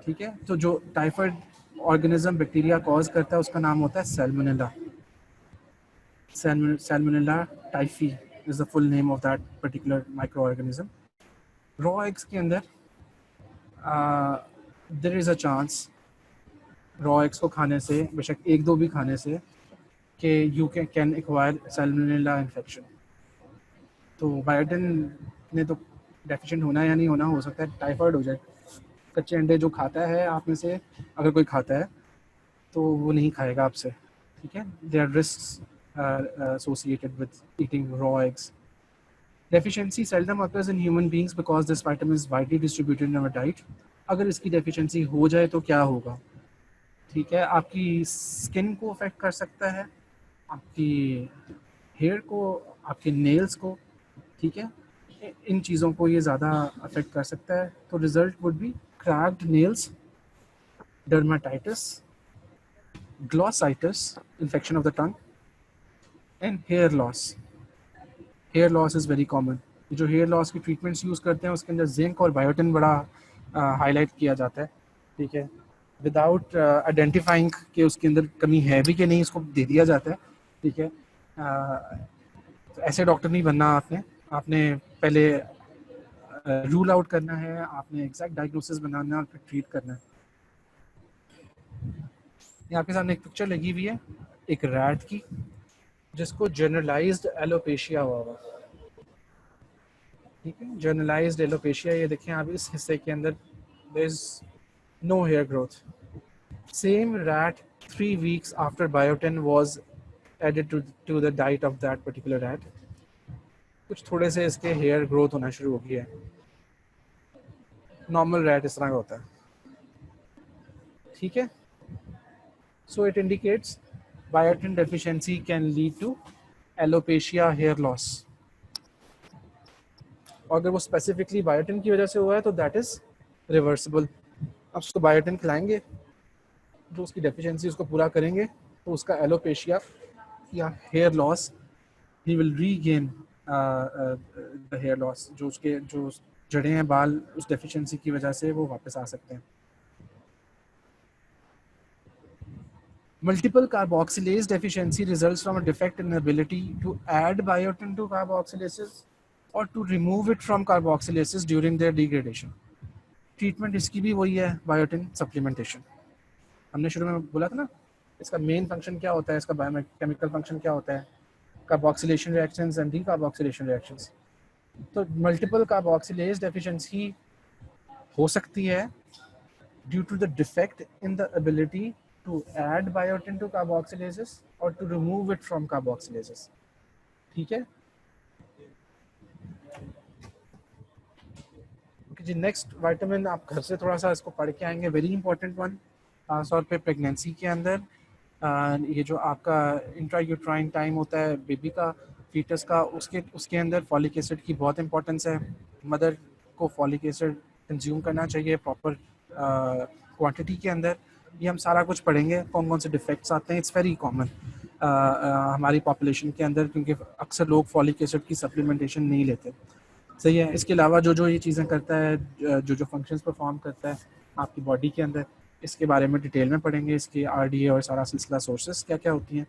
ठीक है। तो जो टाइफाइड ऑर्गेनिज्म बैक्टीरिया कॉज करता है उसका नाम होता है salmonella. Salmonella typhi is the full name of that particular micro organism. Raw eggs के अंदर there is a chance raw eggs को खाने से, बेशक एक दो भी खाने से, कि you can acquire Salmonella infection. तो बायोटिन ने तो डेफिशिएंट होना या नहीं होना, हो सकता है टाइफाइड हो जाए। कच्चे अंडे जो खाता है आप में से, अगर कोई खाता है तो वो नहीं खाएगा आपसे, ठीक है। There are risk associated with eating raw eggs। Deficiency seldom occurs in human beings because this vitamin is widely distributed in our diet। अगर इसकी डेफिशिएंसी हो जाए तो क्या होगा, ठीक है, आपकी स्किन को अफेक्ट कर सकता है, आपकी हेयर को, आपके नेल्स को, ठीक है, इन चीज़ों को ये ज़्यादा अफेक्ट कर सकता है। तो result would be cracked nails, dermatitis, glossitis, infection of the tongue, and hair loss। Hair loss is very common. जो हेयर लॉस की ट्रीटमेंट्स यूज़ करते हैं उसके अंदर जिंक और बायोटिन बड़ा हाईलाइट किया जाता है, ठीक है, विदाउट आइडेंटिफाइंग कि उसके अंदर कमी है भी कि नहीं, इसको दे दिया जाता है, ठीक है। तो ऐसे डॉक्टर नहीं बनना आपने, आपने पहले रूल आउट करना है, आपने एग्जैक्ट डायग्नोसिस बनाना और फिर ट्रीट करना है। ये आपके सामने एक पिक्चर लगी हुई है एक रैट की जिसको जनरलाइज्ड एलोपेशिया हुआ हुआ, ठीक है, जनरलाइज्ड एलोपेशिया। ये देखें आप, इस हिस्से के अंदर there is no hair growth. Same rat 3 weeks after biotin was added to the diet of that particular rat, कुछ थोड़े से इसके हेयर ग्रोथ होना शुरू हो गया है। नॉर्मल रैट इस तरह का होता है, ठीक है। So it indicates biotin deficiency can lead to alopecia, hair loss. और अगर वो स्पेसिफिकली बायोटिन की वजह से हुआ है तो दैट इज़ रिवर्सिबल। आप उसको बायोटिन खिलाएंगे, जो उसकी डेफिशिएंसी उसको पूरा करेंगे, तो उसका एलोपेशिया या hair loss, he will regain the hair loss, जो उसके जो जड़ें हैं, बाल, उस डेफिशिएंसी की वजह से वो वापस आ सकते हैं। Multiple carboxylase deficiency results from a defect in ability to add biotin to carboxylases or to remove it from carboxylases during their degradation। Treatment इसकी भी वही है, बायोटिन सप्लीमेंटेशन। हमने शुरू में बोला था ना, इसका मेन फंक्शन क्या होता है, इसका बायोकेमिकल फंक्शन क्या होता है, carboxylation reactions and decarboxylation reactions. तो मल्टीपल कार्बोक्सिलेज डेफिशिएंसी हो सकती है due to the defect in the ability to add biotin to carboxylases or to remove it from carboxylases, ठीक है। जी, नेक्स्ट विटामिन आप घर से थोड़ा सा इसको पढ़ के आएंगे, वेरी इंपॉर्टेंट वन, खासतौर पे प्रेगनेंसी के अंदर। ये जो आपका इंट्रा यूट्राइन टाइम होता है बेबी का, फीटस का, उसके अंदर फॉलिक एसिड की बहुत इंपॉर्टेंस है। मदर को फॉलिक एसिड कंज्यूम करना चाहिए प्रॉपर क्वांटिटी के अंदर। ये हम सारा कुछ पढ़ेंगे, कौन कौन से डिफेक्ट्स आते हैं। इट्स वेरी कॉमन हमारी पॉपुलेशन के अंदर, क्योंकि अक्सर लोग फॉलिक एसिड की सप्लीमेंटेशन नहीं लेते। सही है। इसके अलावा जो जो ये चीज़ें करता है, जो जो फंक्शंस परफॉर्म करता है आपकी बॉडी के अंदर, इसके बारे में डिटेल में पढ़ेंगे। इसके आरडीए और सारा सिलसिला सोर्सेस क्या क्या होती हैं।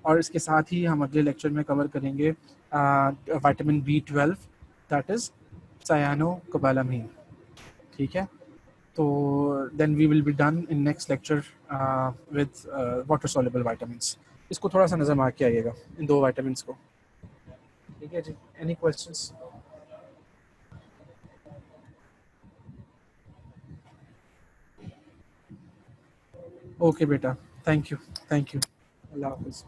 और इसके साथ ही हम अगले लेक्चर में कवर करेंगे विटामिन B12, दैट इज़ सायानोकोबालामीन। ठीक है। तो then we will be done in next lecture with water soluble vitamins. इसको थोड़ा सा नज़र मार के आइएगा, इन 2 विटामिन्स को। ठीक है जी। Any questions? ओके बेटा, थैंक यू, थैंक यू। अल्लाह हाफिज़।